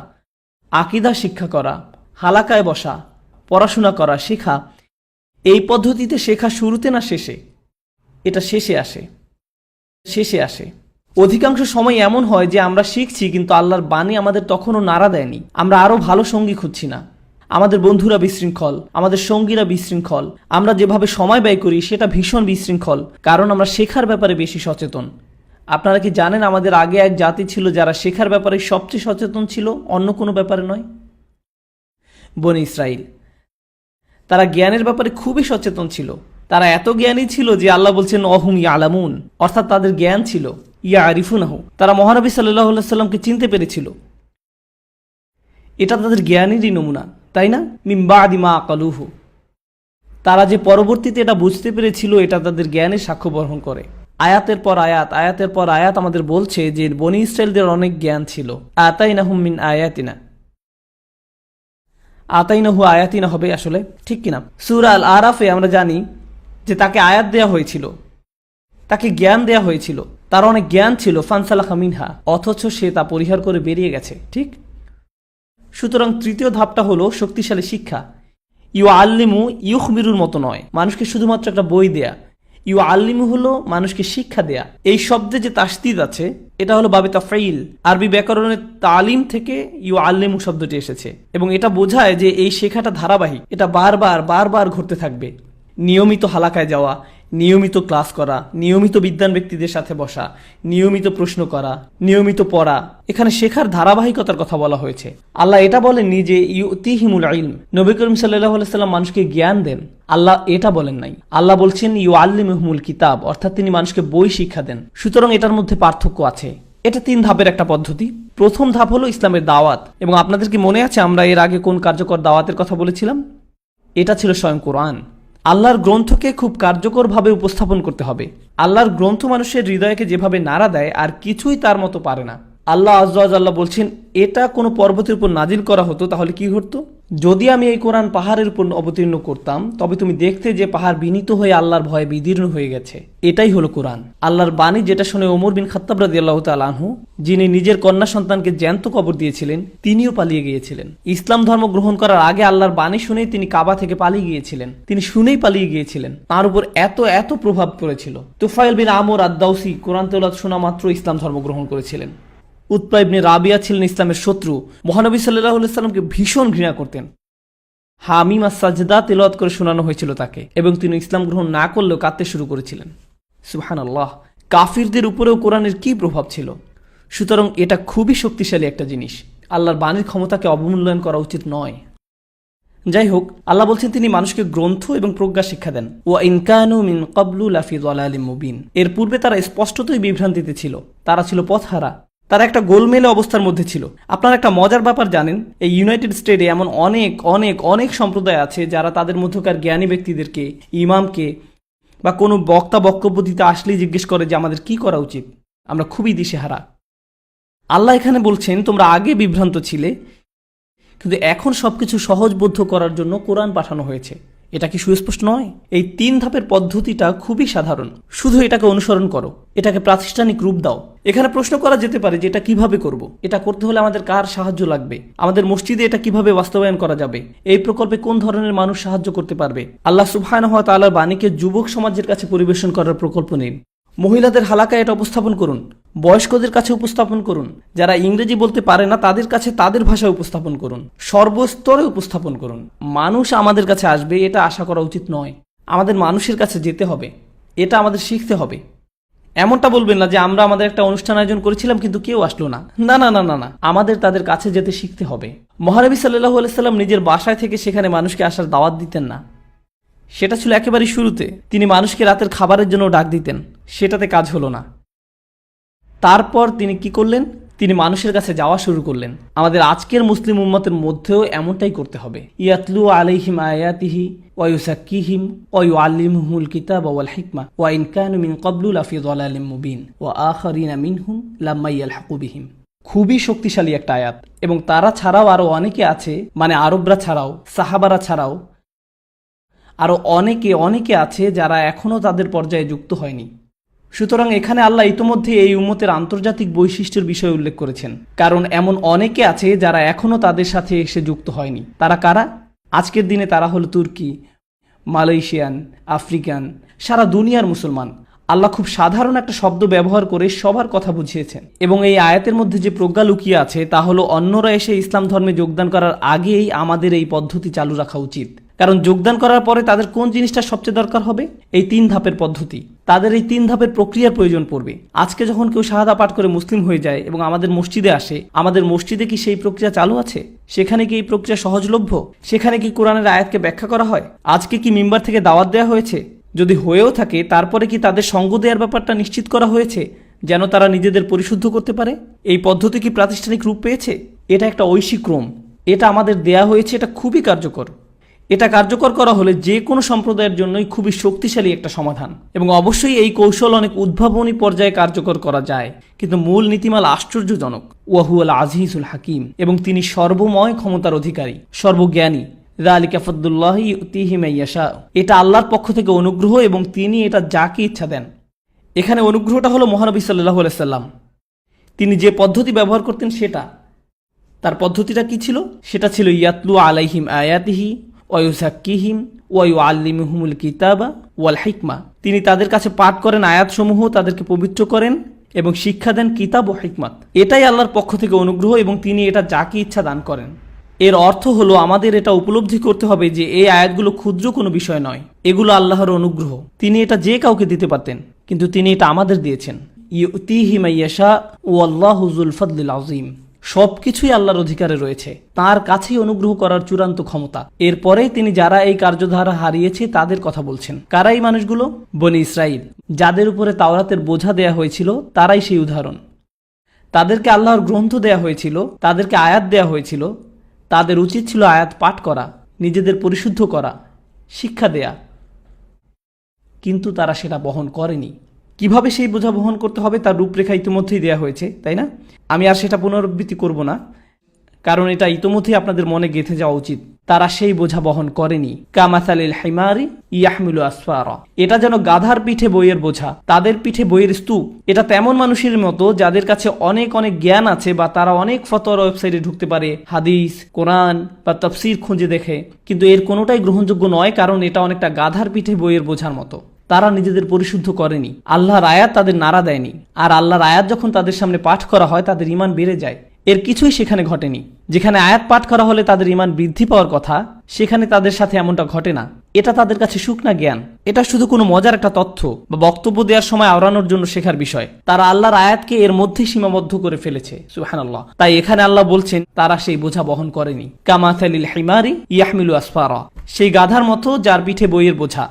আকীদা শিক্ষা করা, হালাকায় বসা, পড়াশোনা করা, শেখা। এই পদ্ধতিতে শেখা শুরুতে না শেষে? এটা শেষে আসে। অধিকাংশ সময় এমন হয় যে আমরা শিখছি কিন্তু আল্লাহর বাণী আমাদের তখনও নাড়া দেয়নি। আমরা আরও ভালো সঙ্গী খুঁজছি না। আমাদের বন্ধুরা বিশৃঙ্খল, আমাদের সঙ্গীরা বিশৃঙ্খল, আমরা যেভাবে সময় ব্যয় করি সেটা ভীষণ বিশৃঙ্খল, কারণ আমরা শেখার ব্যাপারে বেশি সচেতন। আপনারা কি জানেন আমাদের আগে এক জাতি ছিল যারা শেখার ব্যাপারে সবচেয়ে সচেতন ছিল, অন্য কোনো ব্যাপারে নয়? বনি ইসরাইল। তারা জ্ঞানের ব্যাপারে খুবই সচেতন ছিল। তারা এত জ্ঞানী ছিল যে আল্লাহ বলছেন অহুম ইয়ালামুন, অর্থাৎ তাদের জ্ঞান ছিল। ইয়া আরিফুনাহু, তারা মহানবী সাল্লাল্লাহু আলাইহি সাল্লামকে চিনতে পেরেছিল। এটা তাদের জ্ঞানেরই নমুনা, তাই না? মিন বাদি মা আকালুহু, তারা যে পরবর্তীতে এটা বুঝতে পেরেছিল, এটা তাদের জ্ঞানের সাক্ষ্য বহন করে। আয়াতের পর আয়াত আমাদের বলছে যে বনি ইসরাইলদের অনেক জ্ঞান ছিল। আতাইনাহুম মিন আয়াতিনা, আতাইনাহু আয়াতিনা হবে আসলে, ঠিক কিনা? সূরা আল আরাফে আমরা জানি যে তাকে আয়াত দেয়া হয়েছিল, তাকে জ্ঞান দেয়া হয়েছিল, তার অনেক জ্ঞান ছিল। ফানসালাখা মিনহা, অথচ সে তা পরিহার করে বেরিয়ে গেছে, ঠিক? সুতরাং তৃতীয় ধাপটা হলো শক্তিশালী শিক্ষা। ইউ আল্লিমু ইউখবিরুর মতো নয়, মানুষকে শুধুমাত্র একটা বই দেয়া। ইউ আল্লিমু হলো মানুষকে শিক্ষা দেয়া। এই শব্দে যে তাসদিদ আছে এটা হলো বাবে তাফঈল। আরবি ব্যাকরণের তালিম থেকে ইউ আল্লিমু শব্দটি এসেছে এবং এটা বোঝায় যে এই শেখাটা ধারাবাহিক, এটা বারবার ঘটতে থাকবে। নিয়মিত হালাকায় যাওয়া, নিয়মিত ক্লাস করা, নিয়মিত বিদ্বান ব্যক্তিদের সাথে বসা, নিয়মিত প্রশ্ন করা, নিয়মিত পড়া। এখানে শেখার ধারাবাহিকতার কথা বলা হয়েছে। আল্লাহ এটা বলেননি যে ইউতিহিমুল ইলম, নবী করিম সাল্লাল্লাহু আলাইহি সাল্লাম মানুষকে জ্ঞান দেন। আল্লাহ এটা বলেন নাই। আল্লাহ বলছেন ইউআল্লিমুহুমুল কিতাব, অর্থাৎ তিনি মানুষকে বই শিক্ষা দেন। সুতরাং এটার মধ্যে পার্থক্য আছে। এটা 3 ধাপের একটা পদ্ধতি। প্রথম ধাপ হলো ইসলামের দাওয়াত, এবং আপনাদের কি মনে আছে আমরা এর আগে কোন কার্যকর দাওয়াতের কথা বলেছিলাম? এটা ছিল স্বয়ং কোরআন। আল্লাহর গ্রন্থকে খুব কার্যকরভাবে উপস্থাপন করতে হবে। আল্লাহর গ্রন্থ মানুষের হৃদয়কে যেভাবে নাড়া দেয় আর কিছুই তার মতো পারে না। আল্লাহ আজ্জা ওয়া জাল্লা বলছেন এটা কোনো পর্বতের উপর নাজিল করা হতো তাহলে কি ঘটতো? যদি আমি এই কোরআন পাহাড়ের উপর অবতীর্ণ করতাম তবে তুমি দেখতে যে পাহাড় বিনীত হয়ে আল্লাহর ভয়ে বিদীর্ণ হয়ে গেছে। এটাই হলো কোরআন। আল্লাহর বাণী যেটা শুনে ওমর বিন খাত্তাব রাদিয়াল্লাহু তাআলা আনহু, যিনি নিজের কন্যা সন্তানকে জ্যান্ত কবর দিয়েছিলেন, তিনিও পালিয়ে গিয়েছিলেন। ইসলাম ধর্ম গ্রহণ করার আগে আল্লাহর বাণী শুনেই তিনি কাবা থেকে পালিয়ে গিয়েছিলেন। তিনি শুনেই পালিয়ে গিয়েছিলেন। তার উপর এত প্রভাব পড়েছিল। তুফাইল বিন আমর আদ-দাউসি কোরআন তেলাওয়াত শোনা মাত্র ইসলাম ধর্ম গ্রহণ করেছিলেন। উতবা ইবনে রাবিয়া ছিলেন ইসলামের শত্রু। মহানবী সাল্লাল্লাহু আলাইহি সাল্লামকে ভীষণ ঘৃণা করতেন। হামিম আস-সাজদা তেলাওয়াত করে শোনানো হয়েছিল তাকে, এবং তিনি ইসলাম গ্রহণ না করলেও কাঁদতে শুরু করেছিলেন। সুবহানাল্লাহ, কাফিরদের উপরেও কোরআনের কি প্রভাব ছিল। সুতরাং এটা খুবই শক্তিশালী একটা জিনিস। আল্লাহর বাণীর ক্ষমতাকে অবমূল্যায়ন করা উচিত নয়। যাই হোক, আল্লাহ বলছেন তিনি মানুষকে গ্রন্থ এবং প্রজ্ঞা শিক্ষা দেন। ওয়া ইন কানু মিন ক্বাবলু লাফি যালালিম মুবিন, এর পূর্বে তারা স্পষ্টতই বিভ্রান্তিতে ছিল। তারা ছিল পথহারা। তারা একটা গোলমেলে অবস্থার মধ্যে ছিল। আপনারা একটা মজার ব্যাপার জানেন, এই ইউনাইটেড স্টেটে এমন অনেক সম্প্রদায় আছে যারা তাদের মধ্যকার জ্ঞানী ব্যক্তিদেরকে, ইমামকে বা কোনো বক্তা বক্তব্য দিতে আসলেই জিজ্ঞেস করে যে আমাদের কি করা উচিত। আমরা খুবই দিশেহারা। আল্লাহ এখানে বলছেন তোমরা আগে বিভ্রান্ত ছিলে, কিন্তু এখন সবকিছু সহজবোধ্য করার জন্য কোরআন পাঠানো হয়েছে। এটা কি সুস্পষ্ট নয়? এই 3 ধাপের পদ্ধতিটা খুবই সাধারণ, শুধু এটাকে অনুসরণ করো, এটাকে প্রাতিষ্ঠানিক রূপ দাও। এখানে প্রশ্ন করা যেতে পারে যে এটা কিভাবে করব, এটা করতে হলে আমাদের কার সাহায্য লাগবে, আমাদের মসজিদে এটা কিভাবে বাস্তবায়ন করা যাবে, এই প্রকল্পে কোন ধরনের মানুষ সাহায্য করতে পারবে। আল্লাহ সুবহানাহু ওয়া তাআলার বাণীকে যুবক সমাজের কাছে পরিবেশন করার প্রকল্প নিন। মহিলাদের হালাকায় এটা উপস্থাপন করুন, বয়স্কদের কাছে উপস্থাপন করুন, যারা ইংরেজি বলতে পারে না তাদের কাছে তাদের ভাষায় উপস্থাপন করুন, সর্বস্তরে উপস্থাপন করুন। মানুষ আমাদের কাছে আসবে এটা আশা করা উচিত নয়। আমাদের মানুষের কাছে যেতে হবে, এটা আমাদের শিখতে হবে। এমনটা বলবেন না যে আমরা আমাদের একটা অনুষ্ঠান আয়োজন করেছিলাম কিন্তু কেউ আসলো না। না না না না না, আমাদের তাদের কাছে যেতে শিখতে হবে। মহানবী সাল্লাল্লাহু আলাইহি সাল্লাম নিজের বাসায় থেকে সেখানে মানুষকে আসার দাওয়াত দিতেন না, সেটা ছিল একেবারেই শুরুতে। তিনি মানুষকে রাতের খাবারের জন্য ডাক দিতেন, সেটাতে কাজ হলো না। তারপর তিনি কি করলেন? তিনি মানুষের কাছে যাওয়া শুরু করলেন। আমাদের আজকের মুসলিম উম্মতের মধ্যেও এমনটাই করতে হবে। ইয়াতলু আলাইহিম আয়াতিহি ওয়া ইউযাক্কিহিম ওয়া ইউআল্লিমুহুমুল কিতাবা ওয়াল হিকমা ওয়া ইন কানু মিন ক্বাবলু লাফি যালালিম মুবিন ওয়া আখারিনা মিনহুম লাম্মা ইয়ালহাকু বিহিম। খুবই শক্তিশালী একটা আয়াত। এবং তারা ছাড়াও আরো অনেকে আছে, মানে আরবরা ছাড়াও, সাহাবারা ছাড়াও আরো অনেকে আছে যারা এখনো তাদের পর্যায়ে যুক্ত হয়নি। সুতরাং এখানে আল্লাহ ইতোমধ্যে এই উম্মতের আন্তর্জাতিক বৈশিষ্ট্যের বিষয় উল্লেখ করেছেন, কারণ এমন অনেকে আছে যারা এখনো তাদের সাথে এসে যুক্ত হয়নি। তারা কারা? আজকের দিনে তারা হলো তুর্কি, মালয়েশিয়ান, আফ্রিকান, সারা দুনিয়ার মুসলমান। আল্লাহ খুব সাধারণ একটা শব্দ ব্যবহার করে সবার কথা বুঝিয়েছেন। এবং এই আয়াতের মধ্যে যে প্রজ্ঞা লুকিয়ে আছে তা হলো অন্যরা এসে ইসলাম ধর্মে যোগদান করার আগেই আমাদের এই পদ্ধতি চালু রাখা উচিত। কারণ যোগদান করার পরে তাদের কোন জিনিসটা সবচেয়ে দরকার হবে? এই 3 ধাপের পদ্ধতি। তাদের এই 3 ধাপের প্রক্রিয়ার প্রয়োজন পড়বে। আজকে যখন কেউ শাহাদা পাঠ করে মুসলিম হয়ে যায় এবং আমাদের মসজিদে আসে, আমাদের মসজিদে কি সেই প্রক্রিয়া চালু আছে? সেখানে কি এই প্রক্রিয়া সহজলভ্য? সেখানে কি কোরআনের আয়াতকে ব্যাখ্যা করা হয়? আজকে কি মিম্বার থেকে দাওয়াত দেওয়া হয়েছে? যদি হয়েও থাকে তারপরে কি তাদের সঙ্গ দেওয়ার ব্যাপারটা নিশ্চিত করা হয়েছে যেন তারা নিজেদের পরিশুদ্ধ করতে পারে? এই পদ্ধতি কি প্রাতিষ্ঠানিক রূপ পেয়েছে? এটা একটা ঐশিক ক্রম, এটা আমাদের দেয়া হয়েছে, এটা খুবই কার্যকর। এটা কার্যকর করা হলে যে কোনো সম্প্রদায়ের জন্যই খুবই শক্তিশালী একটা সমাধান। এবং অবশ্যই এই কৌশল অনেক উদ্ভাবনী পর্যায়ে কার্যকর করা যায়, কিন্তু মূল নীতিমাল আশ্চর্যজনক। ওয়াহুয়াল আজিজুল হাকিম, এবং তিনি সর্বময় ক্ষমতার অধিকারী, সর্বজ্ঞানী। যালিকা ফাদলুল্লাহি ইউতিহি মাইয়াশা, এটা আল্লাহর পক্ষ থেকে অনুগ্রহ এবং তিনি এটা যাকে ইচ্ছা দেন। এখানে অনুগ্রহটা হলো মহানবী সাল্লাল্লাহু আলাইহি সাল্লাম। তিনি যে পদ্ধতি ব্যবহার করতেন সেটা, তার পদ্ধতিটা কি ছিল? সেটা ছিল ইয়াতলু আলাইহিম আয়াতিহি ওয়া ইউযাক্কিহিম ওয়া ইউআল্লিমুহুমুল কিতাবা ওয়াল হিকমা। তিনি তাদের কাছে পাঠ করেন আয়াতসমূহ, তাদেরকে পবিত্র করেন এবং শিক্ষা দেন কিতাব ও হিকমাত। এটাই আল্লাহর পক্ষ থেকে অনুগ্রহ এবং তিনি এটা যাকে ইচ্ছা দান করেন। এর অর্থ হলো আমাদের এটা উপলব্ধি করতে হবে যে এই আয়াতগুলো ক্ষুদ্র কোনো বিষয় নয়, এগুলো আল্লাহর অনুগ্রহ। তিনি এটা যে কাউকে দিতে পারতেন, কিন্তু তিনি এটা আমাদের দিয়েছেন। ইউতিহি মাইয়াশা ওয়াল্লাহু যুল ফাদলিল আযীম। সবকিছুই আল্লাহর অধিকারে রয়েছে, তার কাছেই অনুগ্রহ করার চূড়ান্ত ক্ষমতা। এরপরে তিনি যারা এই কার্যধারা হারিয়েছে তাদের কথা বলছেন। কারা এই মানুষগুলো? বনি ইসরাইল, যাদের উপরে তাওরাতের বোঝা দেয়া হয়েছিল, তারাই সেই উদাহরণ। তাদেরকে আল্লাহর গ্রন্থ দেয়া হয়েছিল, তাদেরকে আয়াত দেয়া হয়েছিল, তাদের উচিত ছিল আয়াত পাঠ করা, নিজেদের পরিশুদ্ধ করা, শিক্ষা দেয়া, কিন্তু তারা সেটা বহন করেনি। কিভাবে সেই বোঝা বহন করতে হবে তার রূপরেখা ইতিমধ্যেই দেওয়া হয়েছে, তাই না? আমি আর সেটা পুনরাবৃত্তি করব না, কারণ এটা ইতিমধ্যেই আপনাদের মনে গেঁথে যাওয়া উচিত। তারা সেই বোঝা বহন করেনি। কামাসালিল হিমারি ইয়াহমিলু আসফারা, এটা যেন গাধার পিঠে বইয়ের বোঝা, তাদের পিঠে বইয়ের স্তূপ। এটা তেমন মানুষের মতো যাদের কাছে অনেক জ্ঞান আছে, বা তারা অনেক ফতোয়ার ওয়েবসাইটে ঢুকতে পারে, হাদিস, কোরআন বা তাফসীর খুঁজে দেখে, কিন্তু এর কোনোটাই গ্রহণযোগ্য নয়, কারণ এটা অনেকটা গাধার পিঠে বইয়ের বোঝার মতো। তারা নিজেদের পরিশুদ্ধ করেনি, আল্লাহর আয়াত তাদের নাড়া দেয়নি। আর আল্লাহর আয়াত যখন তাদের সামনে পাঠ করা হয় তাদের ঈমান বেড়ে যায়। এর কিছুই সেখানে ঘটেনি। যেখানে আয়াত পাঠ করা হলে তাদের ঈমান বৃদ্ধি পাওয়ার কথা, সেখানে তাদের সাথে এমনটা ঘটে না। এটা তাদের কাছে শুকনা জ্ঞান, এটা শুধু কোনো মজার একটা তথ্য বা বক্তব্য দেওয়ার সময় আওড়ানোর জন্য শেখার বিষয়। তারা আল্লাহর আয়াতকে এর মধ্যেই সীমাবদ্ধ করে ফেলেছে। সুবহানাল্লাহ। তাই এখানে আল্লাহ বলছেন তারা সেই বোঝা বহন করেনি। কামাসালিল হিমারি ইয়াহমিলু আসফারা, সেই গাধার মতো যার পিঠে বইয়ের বোঝা।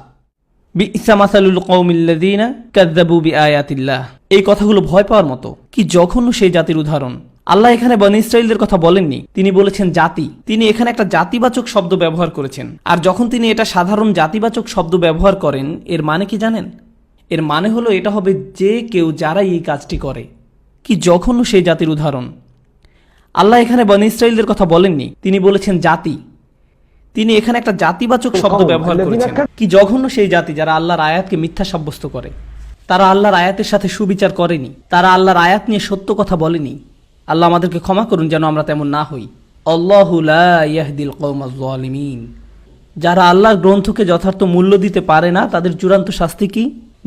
বিইসা মাসালুল কওমিল্লাযীনা কাযযাবু বিআয়াতিল্লাহ, এই কথাগুলো ভয় পাওয়ার মতো। কি জঘন্য সেই জাতির উদাহরণ। আল্লাহ এখানে বনী ইসরাইলদের কথা বলেননি, তিনি বলেছেন জাতি। তিনি এখানে একটা জাতিবাচক শব্দ ব্যবহার করেছেন। আর যখন তিনি এটা সাধারণ জাতিবাচক শব্দ ব্যবহার করেন, এর মানে কি জানেন? এর মানে হলো এটা হবে যে কেউ যারাই এই কাজটি করে। কি জঘন্য সেই জাতির উদাহরণ! আল্লাহ এখানে বনী ইসরাইলদের কথা বলেননি, তিনি বলেছেন জাতি। তিনি এখানে একটা জাতিবাচক শব্দ ব্যবহার করেছেন। কি জঘন্য সেই জাতি যারা আল্লাহর আয়াতকে মিথ্যা সাব্যস্ত করে। তারা আল্লাহর আয়াতের সাথে সুবিচার করেনি, তারা আল্লাহর আয়াত নিয়ে সত্য কথা বলেনি। আল্লাহ আমাদেরকে ক্ষমা করুন যেন আমরা তেমন না হই। আল্লাহু লা ইয়াহদিল কওমাজ জালিমিন। যারা আল্লাহর গ্রন্থকে যথার্থ মূল্য দিতে পারে না, তাদের চূড়ান্ত শাস্তি কি?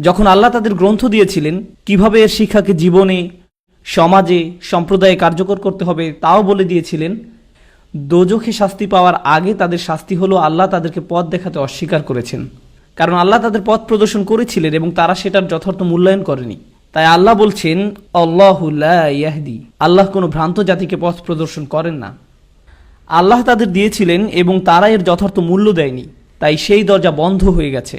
যখন আল্লাহ তাদের গ্রন্থ দিয়েছিলেন, কিভাবে এর শিক্ষাকে জীবনে, সমাজে, সম্প্রদায়ে কার্যকর করতে হবে তাও বলে দিয়েছিলেন, দোজখে শাস্তি পাওয়ার আগে তাদের শাস্তি হলো আল্লাহ তাদেরকে পথ দেখাতে অস্বীকার করেছেন। কারণ আল্লাহ তাদের পথ প্রদর্শন করেছিলেন এবং তারা সেটার যথার্থ মূল্যায়ন করেনি। তাই আল্লাহ বলছেন আল্লাহু লা ইয়াহদি, আল্লাহ কোনো ভ্রান্ত জাতিকে পথ প্রদর্শন করেন না। আল্লাহ তাদের দিয়েছিলেন এবং তারা এর যথার্থ মূল্য দেয়নি, তাই সেই দরজা বন্ধ হয়ে গেছে।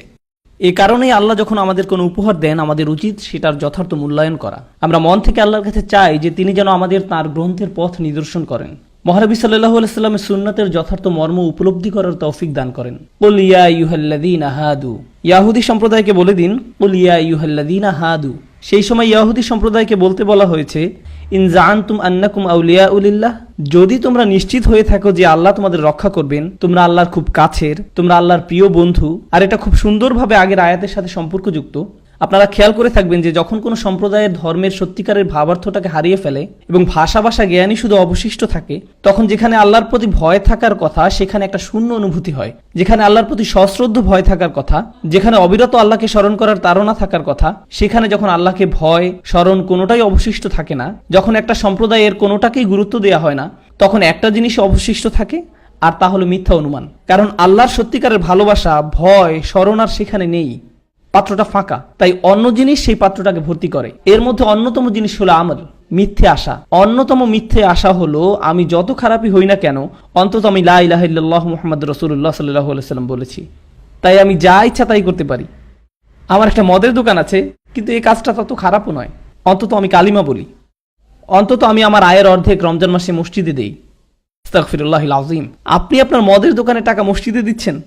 এই কারণেই আল্লাহ যখন আমাদের কোনো উপহার দেন, আমাদের উচিত সেটার যথার্থ মূল্যায়ন করা। আমরা মন থেকে আল্লাহর কাছে চাই যে তিনি যেন আমাদের তাঁর গ্রন্থের পথ নিদর্শন করেন, মহানবী সাল্লাল্লাহু আলাইহি ওয়াসাল্লামের সুন্নাতের যথার্থ মর্ম উপলব্ধি করার তৌফিক দান করেন। কুল ইয়া আইয়ুহাল্লাযীনা হাদু, ইহুদি সম্প্রদায়কে বলে দিন, কুল ইয়া আইয়ুহাল্লাযীনা হাদু। সেই সময় ইহুদি সম্প্রদায়কে বলতে বলা হয়েছে, ইন জাআনতুম আন্নাকুম আউলিয়াউ লিল্লাহ, যদি তোমরা নিশ্চিত হয়ে থাকো যে আল্লাহ তোমাদের রক্ষা করবেন, তোমরা আল্লাহর খুব কাছের, তোমরা আল্লাহর প্রিয় বন্ধু। আর এটা খুব সুন্দরভাবে আগের আয়াতের সাথে সম্পর্কযুক্ত। আপনারা খেয়াল করে থাকবেন যে যখন কোনো সম্প্রদায়ের ধর্মের সত্যিকারের ভাবার্থটাকে হারিয়ে ফেলে এবং ভাষা জ্ঞানই শুধু অবশিষ্ট থাকে, তখন যেখানে আল্লাহর প্রতি ভয় থাকার কথা সেখানে একটা শূন্য অনুভূতি হয়। যেখানে আল্লাহর প্রতি সশ্রদ্ধ ভয় থাকার কথা, যেখানে অবিরত আল্লাহকে স্মরণ করার তাড়না থাকার কথা, সেখানে যখন আল্লাহকে ভয়, স্মরণ কোনোটাই অবশিষ্ট থাকে না, যখন একটা সম্প্রদায়ের কোনোটাকেই গুরুত্ব দেওয়া হয় না, তখন একটা জিনিস অবশিষ্ট থাকে, আর তা হলো মিথ্যা অনুমান। কারণ আল্লাহর সত্যিকারের ভালোবাসা, ভয়, স্মরণ আর সেখানে নেই, পাত্রটা ফাঁকা। তাই অন্য জিনিস সেই পাত্রটাকে ভর্তি করে। এর মধ্যে অন্যতম জিনিস হলো আমল, মিথ্যে আশা। অন্যতম মিথ্যে আশা হলো আমি যত খারাপই হই না কেন, অন্তত আমি লা ইলাহা ইল্লাল্লাহু মুহাম্মাদুর রাসূলুল্লাহ সাল্লাল্লাহু আলাইহি ওয়াসাল্লাম বলেছি, তাই আমি যা ইচ্ছা তাই করতে পারি। আমার একটা মদের দোকান আছে, কিন্তু এই কাজটা তত খারাপও নয়। অন্তত আমি কালিমা বলি, অন্তত আমি আমার আয়ের অর্ধেক রমজান মাসে মসজিদে দেই। আস্তাগফিরুল্লাহিল আযীম। আপনি আপনার মদের দোকানে টাকা মসজিদে দিচ্ছেন,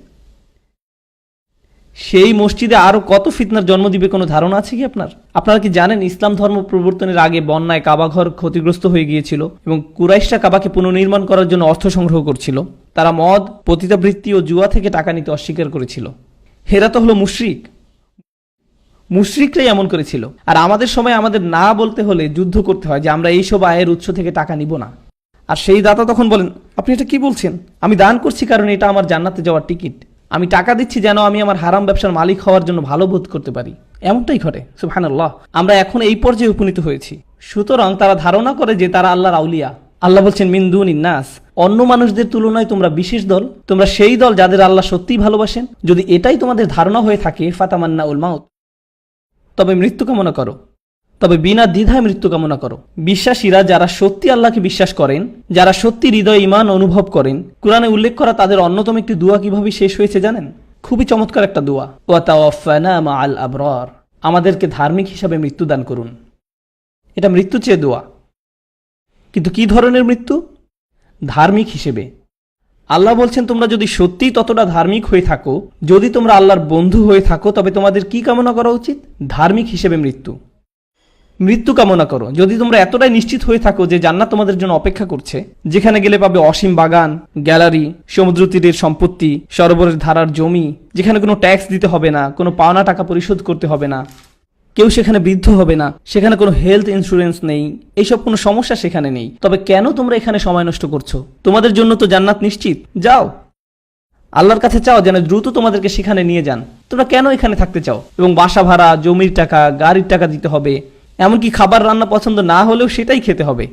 সেই মসজিদে আরো কত ফিতনার জন্ম দিবে কোনো ধারণা আছে কি আপনার? আপনারা কি জানেন ইসলাম ধর্ম প্রবর্তনের আগে বন্যায় কাবাঘর ক্ষতিগ্রস্ত হয়ে গিয়েছিল এবং কুরাইশরা কাবাকে পুনর্নির্মাণ করার জন্য অর্থ সংগ্রহ করছিল। তারা মদ, পতিতাবৃত্তি ও জুয়া থেকে টাকা নিতে অস্বীকার করেছিল। হেরা তো হলো মুশরিক, মুশরিকরাই এমন করেছিল। আর আমাদের সময় আমাদের না বলতে হলে যুদ্ধ করতে হয় যে আমরা এইসব আয়ের উৎস থেকে টাকা নিব না। আর সেই দাতা তখন বলেন, আপনি এটা কি বলছেন? আমি দান করছি কারণ এটা আমার জান্নাতে যাওয়ার টিকিট। আমি টাকা দিচ্ছি যেন আমি আমার হারাম ব্যবসার মালিক হওয়ার জন্য ভালো বোধ করতে পারি। এমনটাই ঘটে। সুবহানাল্লাহ। আমরা এখন এই পর্যায়ে উপনীত হয়েছি। সুতরাং তারা ধারণা করে যে তারা আল্লাহর আউলিয়া। আল্লাহ বলছেন মিন দুনিন নাস, অন্য মানুষদের তুলনায় তোমরা বিশেষ দল, তোমরা সেই দল যাদের আল্লাহ সত্যিই ভালোবাসেন। যদি এটাই তোমাদের ধারণা হয়ে থাকে, ফাতামান্নাউল মাউত, তবে মৃত্যু কামনা করো, তবে বিনা দ্বিধায় মৃত্যু কামনা করো। বিশ্বাসীরা যারা সত্যি আল্লাহকে বিশ্বাস করেন, যারা সত্যি হৃদয় ঈমান অনুভব করেন, কুরআনে উল্লেখ করা তাদের অন্যতম একটি দোয়া কিভাবে শেষ হয়েছে জানেন? খুবই চমৎকার একটা দোয়া, ওয়া তাওয়াফানা মাআল আবরার, আমাদেরকে ধার্মিক হিসাবে মৃত্যু দান করুন। এটা মৃত্যু চেয়ে দোয়া, কিন্তু কি ধরনের মৃত্যু? ধার্মিক হিসেবে। আল্লাহ বলছেন তোমরা যদি সত্যিই ততটা ধার্মিক হয়ে থাকো, যদি তোমরা আল্লাহর বন্ধু হয়ে থাকো, তবে তোমাদের কি কামনা করা উচিত? ধার্মিক হিসেবে মৃত্যু কামনা করো। যদি তোমরা এতটাই নিশ্চিত হয়ে থাকো যে জান্নাত তোমাদের জন্য অপেক্ষা করছে, যেখানে গেলে পাবে অসীম বাগান, গ্যালারি, সমুদ্র তীরের সম্পত্তি, সরোবরের ধারার জমি, যেখানে কোনো ট্যাক্স দিতে হবে না, কোনো পাওনা টাকা পরিশোধ করতে হবে না, কেউ সেখানে বৃদ্ধ হবে না, সেখানে কোনো হেলথ ইন্স্যুরেন্স নেই, এইসব কোনো সমস্যা সেখানে নেই, তবে কেন তোমরা এখানে সময় নষ্ট করছো? তোমাদের জন্য তো জান্নাত নিশ্চিত। যাও আল্লাহর কাছে চাও যেন দ্রুত তোমাদেরকে সেখানে নিয়ে যান। তোমরা কেন এখানে থাকতে চাও? এবং বাসা ভাড়া, জমির টাকা, গাড়ির টাকা দিতে হবে, এমনকি খাবার রান্না পছন্দ না হলেও সেটাই খেতে হবে।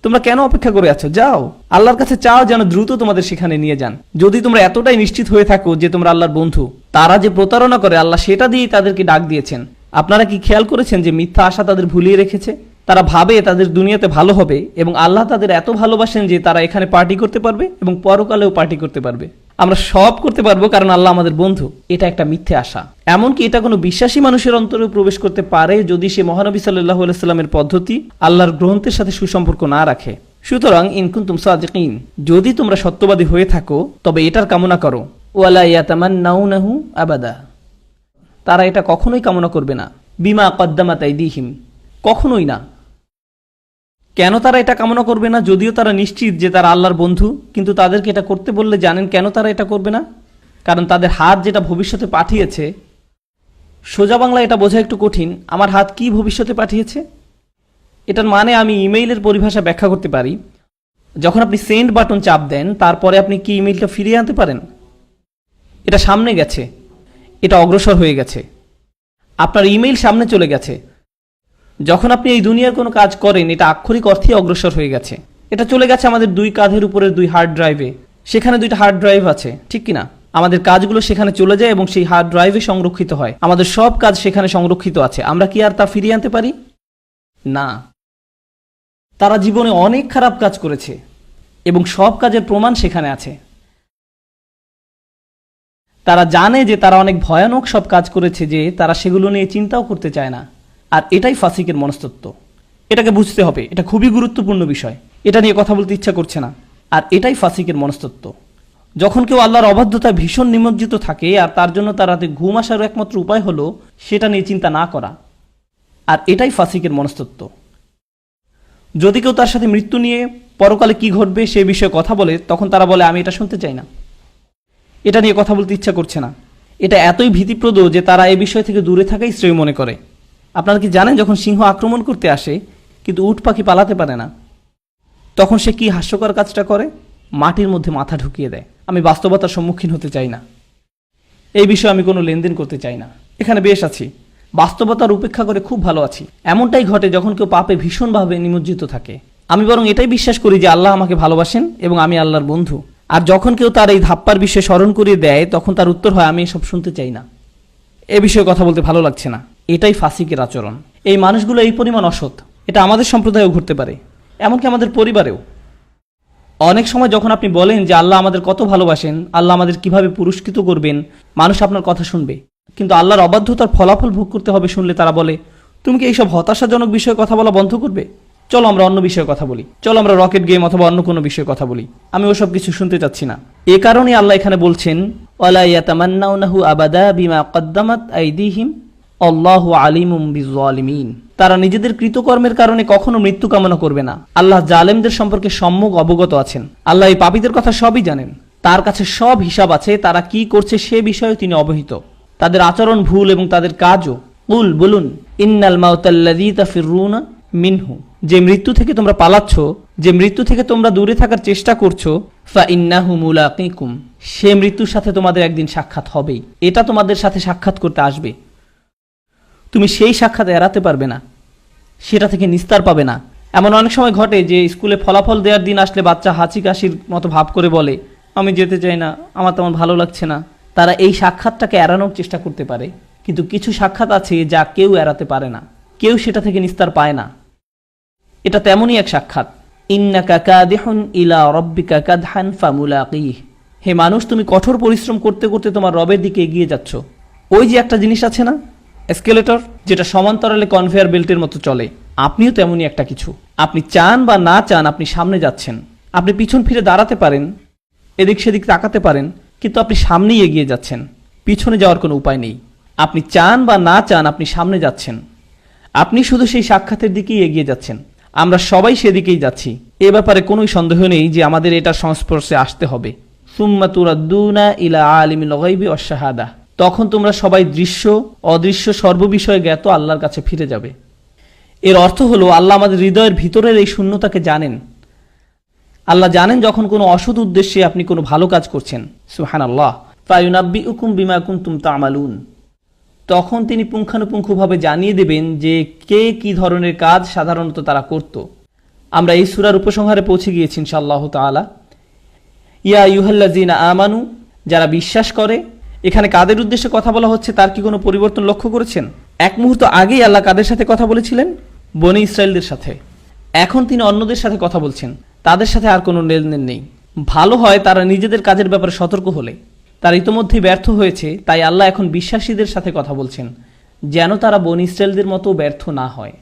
তোমরা কেন অপেক্ষা করে আছো? যাও আল্লাহর কাছে চাও যেন দ্রুত তোমাদের সেখানে নিয়ে যান। যদি তোমরা এতটাই নিশ্চিত হয়ে থাকো যে তোমরা আল্লাহর বন্ধু, তারা যে প্রতারণা করে আল্লাহ সেটা দিয়েই তাদেরকে ডাক দিয়েছেন। আপনারা কি খেয়াল করেছেন যে মিথ্যা আশা তাদের ভুলিয়ে রেখেছে? তারা ভাবে তাদের দুনিয়াতে ভালো হবে এবং আল্লাহ তাদের এত ভালোবাসেন যে তারা এখানে পার্টি করতে পারবে এবং পরকালেও পার্টি করতে পারবে। আমরা সব করতে পারবো কারণ আল্লাহ আমাদের বন্ধু, এটা একটা মিথ্যে আশা। এমনকি এটা কোনো বিশ্বাসী মানুষের অন্তরে প্রবেশ করতে পারে যদি সে মহানবী সাল্লাল্লাহু আলাইহি সাল্লামের পদ্ধতি, আল্লাহর গ্রন্থের সাথে সুসম্পর্ক না রাখে। সুতরাং ইন কুনতুম সাদিকিন, যদি তোমরা সত্যবাদী হয়ে থাকো তবে এটার কামনা করো। ওয়ালা ইয়াতামান্নাউনাহু আবাদা, তারা এটা কখনোই কামনা করবে না। বিমা কদ্দামাত আইদিহিম, কখনোই না। কেন তারা এটা কামনা করবে না? যদিও তারা নিশ্চিত যে তারা আল্লাহর বন্ধু, কিন্তু তাদেরকে এটা করতে বললে জানেন কেন তারা এটা করবে না? কারণ তাদের হাত যেটা ভবিষ্যতে পাঠিয়েছে, সোজা বাংলা এটা বোঝা একটু কঠিন। আমার হাত কি ভবিষ্যতে পাঠিয়েছে? এটার মানে আমি ইমেইলের পরিভাষা ব্যাখ্যা করতে পারি। যখন আপনি সেন্ড বাটন চাপ দেন, তারপরে আপনি কি ইমেইলটা ফিরিয়ে আনতে পারেন? এটা সামনে গেছে, এটা অগ্রসর হয়ে গেছে, আপনার ইমেইল সামনে চলে গেছে। যখন আপনি এই দুনিয়ার কোনো কাজ করেন, এটা আক্ষরিক অর্থে অগ্রসর হয়ে গেছে। এটা চলে গেছে আমাদের দুই কাঁধের উপরের দুই হার্ড ড্রাইভে। সেখানে দুইটা হার্ড ড্রাইভ আছে, ঠিক কিনা? আমাদের কাজগুলো সেখানে চলে যায় এবং সেই হার্ড ড্রাইভে সংরক্ষিত হয়। আমাদের সব কাজ সেখানে সংরক্ষিত আছে। আমরা কি আর তা ফিরিয়ে আনতে পারি? না। তারা জীবনে অনেক খারাপ কাজ করেছে এবং সব কাজের প্রমাণ সেখানে আছে। তারা জানে যে তারা অনেক ভয়ানক সব কাজ করেছে, যে তারা সেগুলো নিয়ে চিন্তাও করতে চায় না। আর এটাই ফাসিকের মনস্তত্ত্ব। এটাকে বুঝতে হবে, এটা খুবই গুরুত্বপূর্ণ বিষয়। এটা নিয়ে কথা বলতে ইচ্ছা করছে না। আর এটাই ফাসিকের মনস্তত্ত্ব। যখন কেউ আল্লাহর অবাধ্যতায় ভীষণ নিমজ্জিত থাকে আর তার জন্য তার রাতে ঘুম আসার একমাত্র উপায় হলো সেটা নিয়ে চিন্তা না করা, আর এটাই ফাসিকের মনস্তত্ত্ব। যদি কেউ তার সাথে মৃত্যু নিয়ে পরকালে কি ঘটবে সে বিষয়ে কথা বলে, তখন তারা বলে আমি এটা শুনতে চাই না, এটা নিয়ে কথা বলতে ইচ্ছা করছে না। এটা এতই ভীতিপ্রদ যে তারা এই বিষয় থেকে দূরে থাকাই শ্রেয় মনে করে। আপনারা কি জানেন, যখন সিংহ আক্রমণ করতে আসে কিন্তু উট পাখি পালাতে পারে না, তখন সে কি হাস্যকর কাজটা করে? মাটির মধ্যে মাথা ঢুকিয়ে দেয়। আমি বাস্তবতার সম্মুখীন হতে চাই না, এই বিষয়ে আমি কোনো লেনদেন করতে চাই না। এখানে বেশ আছি, বাস্তবতার উপেক্ষা করে খুব ভালো আছি। এমনটাই ঘটে যখন কেউ পাপে ভীষণভাবে নিমজ্জিত থাকে। আমি বরং এটাই বিশ্বাস করি যে আল্লাহ আমাকে ভালোবাসেন এবং আমি আল্লাহর বন্ধু। আর যখন কেউ তার এই ধাপ্পার বিষয়ে স্মরণ করিয়ে দেয়, তখন তার উত্তর হয় আমি এসব শুনতে চাই না, এ বিষয়ে কথা বলতে ভালো লাগছে না। এটাই ফাসিকের আচরণ। এই মানুষগুলো এই পরিমাণ অসৎ, এটা আমাদের সম্প্রদায়েও ঘটতে পারে, এমনকি আমাদের পরিবারেও। অনেক সময় যখন আপনি বলেন যে আল্লাহ আমাদের কত ভালোবাসেন, আল্লাহ আমাদের কিভাবে পুরস্কৃত করবেন, মানুষ আপনার কথা শুনবে। কিন্তু আল্লাহর অবাধ্যতার ফলাফল ভোগ করতে হবে শুনলে তারা বলে তুমি কি এইসব হতাশাজনক বিষয়ে কথা বলা বন্ধ করবে? চলো আমরা অন্য বিষয়ে কথা বলি, চলো আমরা রকেট গেম অথবা অন্য কোনো বিষয়ে কথা বলি। আমি ওসব কিছু শুনতে চাচ্ছি না। এ কারণে আল্লাহ এখানে বলছেন ওয়ালা ইয়াতামান্নাউনাহু আবাদা বিমা কদ্দামাত আইদিহিম আল্লাহু আলিমুম বিজ্জালিমিন। তারা নিজেদের কৃতকর্মের কারণে কখনো মৃত্যু কামনা করবে না। আল্লাহ জালেমদের সম্পর্কে সম্যক অবগত আছেন। আল্লাহ এই পাপীদের কথা সবই জানেন, তার কাছে সব হিসাব আছে। তারা কি করছে সে বিষয়ে তিনি অবহিত। তাদের আচরণ ভুল এবং তাদের কাজও। কুল, বলুন, ইন্নাল মাউতাল্লাযী তাফিরুনা মিনহু, যে মৃত্যু থেকে তোমরা পালাচ্ছ, যে মৃত্যু থেকে তোমরা দূরে থাকার চেষ্টা করছো, ফা ইন্নাহু মুলাকিকুম, সে মৃত্যুর সাথে তোমাদের একদিন সাক্ষাৎ হবেই। এটা তোমাদের সাথে সাক্ষাৎ করতে আসবে। তুমি সেই সাক্ষাৎ এড়াতে পারবে না, সেটা থেকে নিস্তার পাবে না। এমন অনেক সময় ঘটে যে স্কুলে ফলাফল দেওয়ার দিন আসলে বাচ্চা হাঁচি কাশির মতো ভাব করে বলে আমি যেতে চাই না, আমার তেমন ভালো লাগছে না। তারা এই সাক্ষাৎটাকে এড়ানোর চেষ্টা করতে পারে, কিন্তু কিছু সাক্ষাৎ আছে যা কেউ এড়াতে পারে না, কেউ সেটা থেকে নিস্তার পায় না। এটা তেমনই এক সাক্ষাৎ। ইন্নাকা কাদিহুন ইলা রাব্বিকা কাদহান ফামুলাকিহ, হে মানুষ, তুমি কঠোর পরিশ্রম করতে করতে তোমার রবের দিকে এগিয়ে যাচ্ছ। ওই যে একটা জিনিস আছে না, এসকেলেটর, যেটা সমান্তরালে কনভেয়ার বেল্টের মতো চলে, আপনিও তেমনই একটা কিছু। আপনি চান বা না চান আপনি সামনে যাচ্ছেন। আপনি পিছন ফিরে দাঁড়াতে পারেন, এদিক সেদিক তাকাতে পারেন, কিন্তু আপনি সামনেই এগিয়ে যাচ্ছেন। পিছনে যাওয়ার কোনো উপায় নেই। আপনি চান বা না চান আপনি সামনে যাচ্ছেন। আপনি শুধু সেই সাক্ষাতের দিকেই এগিয়ে যাচ্ছেন। আমরা সবাই সেদিকেই যাচ্ছি, এ ব্যাপারে কোনোই সন্দেহ নেই যে আমাদের এটার সংস্পর্শে আসতে হবে। সুম্মা তুরাদ্দুনা ইলা আলিমিল গায়বি ওয়াশ শাহাদা, তখন তোমরা সবাই দৃশ্য অদৃশ্য সর্ববিষয়ে জ্ঞাত আল্লাহর কাছে ফিরে যাবে। এর অর্থ হলো আল্লাহ আমাদের হৃদয়ের ভিতরের এই শূন্যতাকে জানেন। আল্লাহ জানেন যখন কোনো অসৎ উদ্দেশ্যে আপনি কোনো ভালো কাজ করছেন। সুবহানাল্লাহ। ফায়ুনাব্বিউকুম বিমা কুনতুম তা'মালুন, তখন তিনি পুঙ্খানুপুঙ্খভাবে জানিয়ে দেবেন যে কে কি ধরনের কাজ সাধারণত তারা করত। আমরা এই সূরার উপসংহারে পৌঁছে গিয়েছি ইনশাআল্লাহ তাআলা। ইয়া আইয়ুহাল্লাযীনা আমানু, যারা বিশ্বাস করে। এখানে কাদের উদ্দেশ্যে কথা বলা হচ্ছে তার কি কোনো পরিবর্তন লক্ষ্য করেছেন? এক মুহূর্ত আগেই আল্লাহ কাদের সাথে কথা বলেছিলেন? বনী ইসরায়েলদের সাথে। এখন তিনি অন্যদের সাথে কথা বলছেন, তাদের সাথে আর কোনো লেনদেন নেই। ভালো হয় তারা নিজেদের কাজের ব্যাপারে সতর্ক হলে। তারা ইতোমধ্যেই ব্যর্থ হয়েছে, তাই আল্লাহ এখন বিশ্বাসীদের সাথে কথা বলছেন যেন তারা বনী ইসরায়েলদের মতো ব্যর্থ না হয়।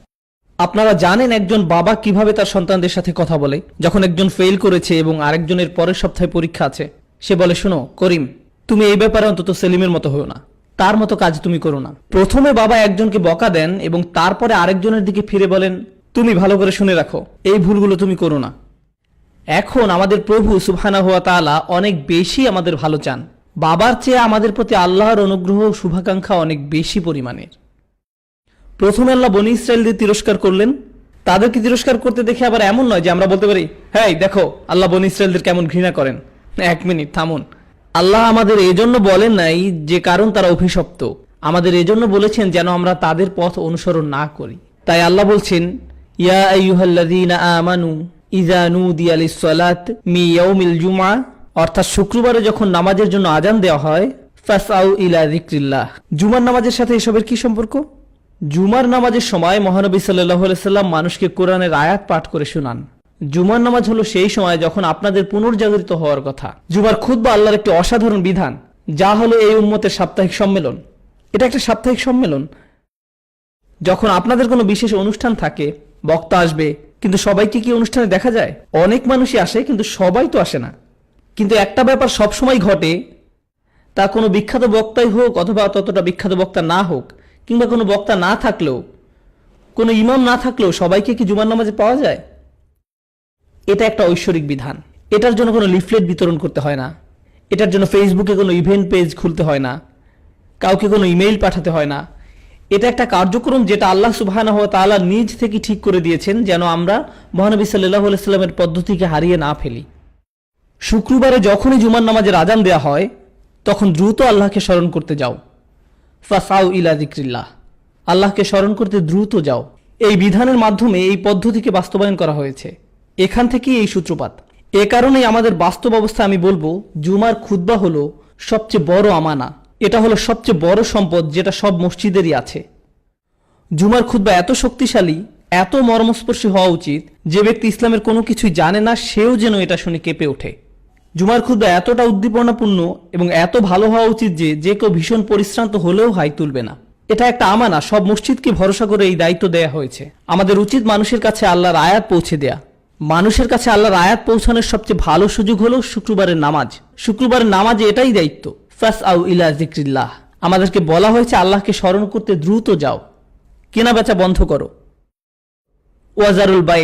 আপনারা জানেন একজন বাবা কিভাবে তার সন্তানদের সাথে কথা বলে। যখন একজন ফেল করেছে এবং আরেকজনের পরের সপ্তাহে পরীক্ষা আছে, সে বলে, শোনো করিম, তুমি এই ব্যাপারে অন্তত সেলিমের মতো হও না, তার মতো কাজ তুমি করো না। প্রথমে বাবা একজনকে বকা দেন এবং তারপরে আরেকজনের দিকে ফিরে বলেন, তুমি ভালো করে শুনে রাখো, এই ভুলগুলো তুমি করো না। এখন আমাদের প্রভু সুবহানাহু ওয়া তাআলা অনেক বেশি আমাদের ভালো চান। বাবার চেয়ে আমাদের প্রতি আল্লাহর অনুগ্রহ ও শুভাকাঙ্ক্ষা অনেক বেশি পরিমাণের। প্রথমে আল্লাহ বনী ইসরায়েলদের তিরস্কার করলেন। তাদেরকে তিরস্কার করতে দেখে আবার এমন নয় যে আমরা বলতে পারি, হ্যাঁ দেখো আল্লাহ বনী ইসরায়েলদের কেমন ঘৃণা করেন। এক মিনিট থামুন। আল্লাহ আমাদের এজন্য বলেন নাই যে কারণ তারা অভিশপ্ত, আমাদের এজন্য বলেছেন যেন আমরা তাদের পথ অনুসরণ না করি। তাই আল্লাহ বলছেন, ইয়া আইয়ুহাল্লাযীনা আমানু ইযা নুদিয়া লিস-সালাত মি ইয়াউমিল জুমআহ, অর্থাৎ শুক্রবারে যখন নামাজের জন্য আজান দেওয়া হয়, ফাসআউ ইলা যিকরিল্লাহ। জুমার নামাজের সাথে এসবের কি সম্পর্ক? জুমার নামাজের সময় মহানবী সাল্লাল্লাহু আলাইহি সাল্লাম মানুষকে কোরআনের আয়াত পাঠ করে শোনান। জুমার নামাজ হলো সেই সময় যখন আপনাদের পুনর্জাগরিত হওয়ার কথা। জুমার খুতবা আল্লাহর একটি অসাধারণ বিধান, যা হলো এই উম্মতের সাপ্তাহিক সম্মেলন। এটা একটা সাপ্তাহিক সম্মেলন। যখন আপনাদের কোনো বিশেষ অনুষ্ঠান থাকে, বক্তা আসবে, কিন্তু সবাইকে কি অনুষ্ঠানে দেখা যায়? অনেক মানুষই আসে, কিন্তু সবাই তো আসে না। কিন্তু একটা ব্যাপার সবসময় ঘটে, তা কোনো বিখ্যাত বক্তাই হোক অথবা ততটা বিখ্যাত বক্তা না হোক, কিংবা কোনো বক্তা না থাকলেও, কোনো ইমাম না থাকলেও সবাইকে কি জুমার নামাজে পাওয়া যায়? এটা একটা ঐশ্বরিক বিধান। এটার জন্য কোনো লিফলেট বিতরণ করতে হয় না, এটার জন্য ফেসবুকে কোনো ইভেন্ট পেজ খুলতে হয় না, কাউকে কোনো ইমেইল পাঠাতে হয় না। এটা একটা কার্যক্রম যেটা আল্লাহ সুবহানাহু ওয়া তাআলা নিজ থেকে ঠিক করে দিয়েছেন যেন আমরা মহানবী সাল্লাল্লাহু আলাইহি সাল্লামের পদ্ধতিকে হারিয়ে না ফেলি। শুক্রবারে যখনই জুমার নামাজের আজান দেওয়া হয়, তখন দ্রুত আল্লাহকে স্মরণ করতে যাও। ফাসাউ ইলা যিকরিল্লাহ, আল্লাহকে স্মরণ করতে দ্রুত যাও। এই বিধানের মাধ্যমে এই পদ্ধতিকে বাস্তবায়ন করা হয়েছে। এখান থেকেই এই সূত্রপাত। এ কারণেই আমাদের বাস্তব অবস্থায় আমি বলবো, জুমার খুতবা হলো সবচেয়ে বড় আমানা। এটা হলো সবচেয়ে বড় সম্পদ যেটা সব মসজিদেরই আছে। জুমার খুতবা এত শক্তিশালী, এত মর্মস্পর্শী হওয়া উচিত যে ব্যক্তি ইসলামের কোনো কিছুই জানে না সেও যেন এটা শুনে কেঁপে ওঠে। জুমার খুতবা এতটা উদ্দীপনাপূর্ণ এবং এত ভালো হওয়া উচিত যে কেউ ভীষণ পরিশ্রান্ত হলেও হাই তুলবে না। এটা একটা আমানা, সব মসজিদকে ভরসা করে এই দায়িত্ব দেয়া হয়েছে। আমাদের উচিত মানুষের কাছে আল্লাহর আয়াত পৌঁছে দেয়া। মানুষের কাছে আল্লাহর আয়াত পৌঁছানোর সবচেয়ে ভালো সুযোগ হলো শুক্রবারের নামাজ। শুক্রবারের নামাজে এটাই দায়িত্ব, ফাসআউ ইলা যিকরিল্লাহ। আমাদেরকে বলা হয়েছে আল্লাহকে স্মরণ করতে দ্রুত যাও, কেনা বেচা বন্ধ করো। ওয়াজারুল বাই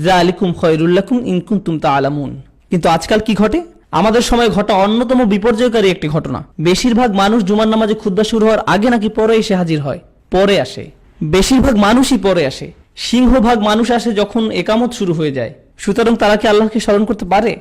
যালিকুম খায়রুল লাকুম ইন কুনতুম তা'লামুন। কিন্তু আজকাল কি ঘটে? আমাদের সময় ঘটা অন্যতম বিপর্যয়কারী একটি ঘটনা। বেশিরভাগ মানুষ জুমার নামাজে খুতবা শুরু হওয়ার আগে নাকি পরে এসে হাজির হয়, পরে আসে। বেশিরভাগ মানুষই পরে আসে। সিংহভাগ মানুষ আসে যখন একামত শুরু হয়ে যায়। সুতরাং তারা কি আল্লাহকে স্মরণ করতে পারে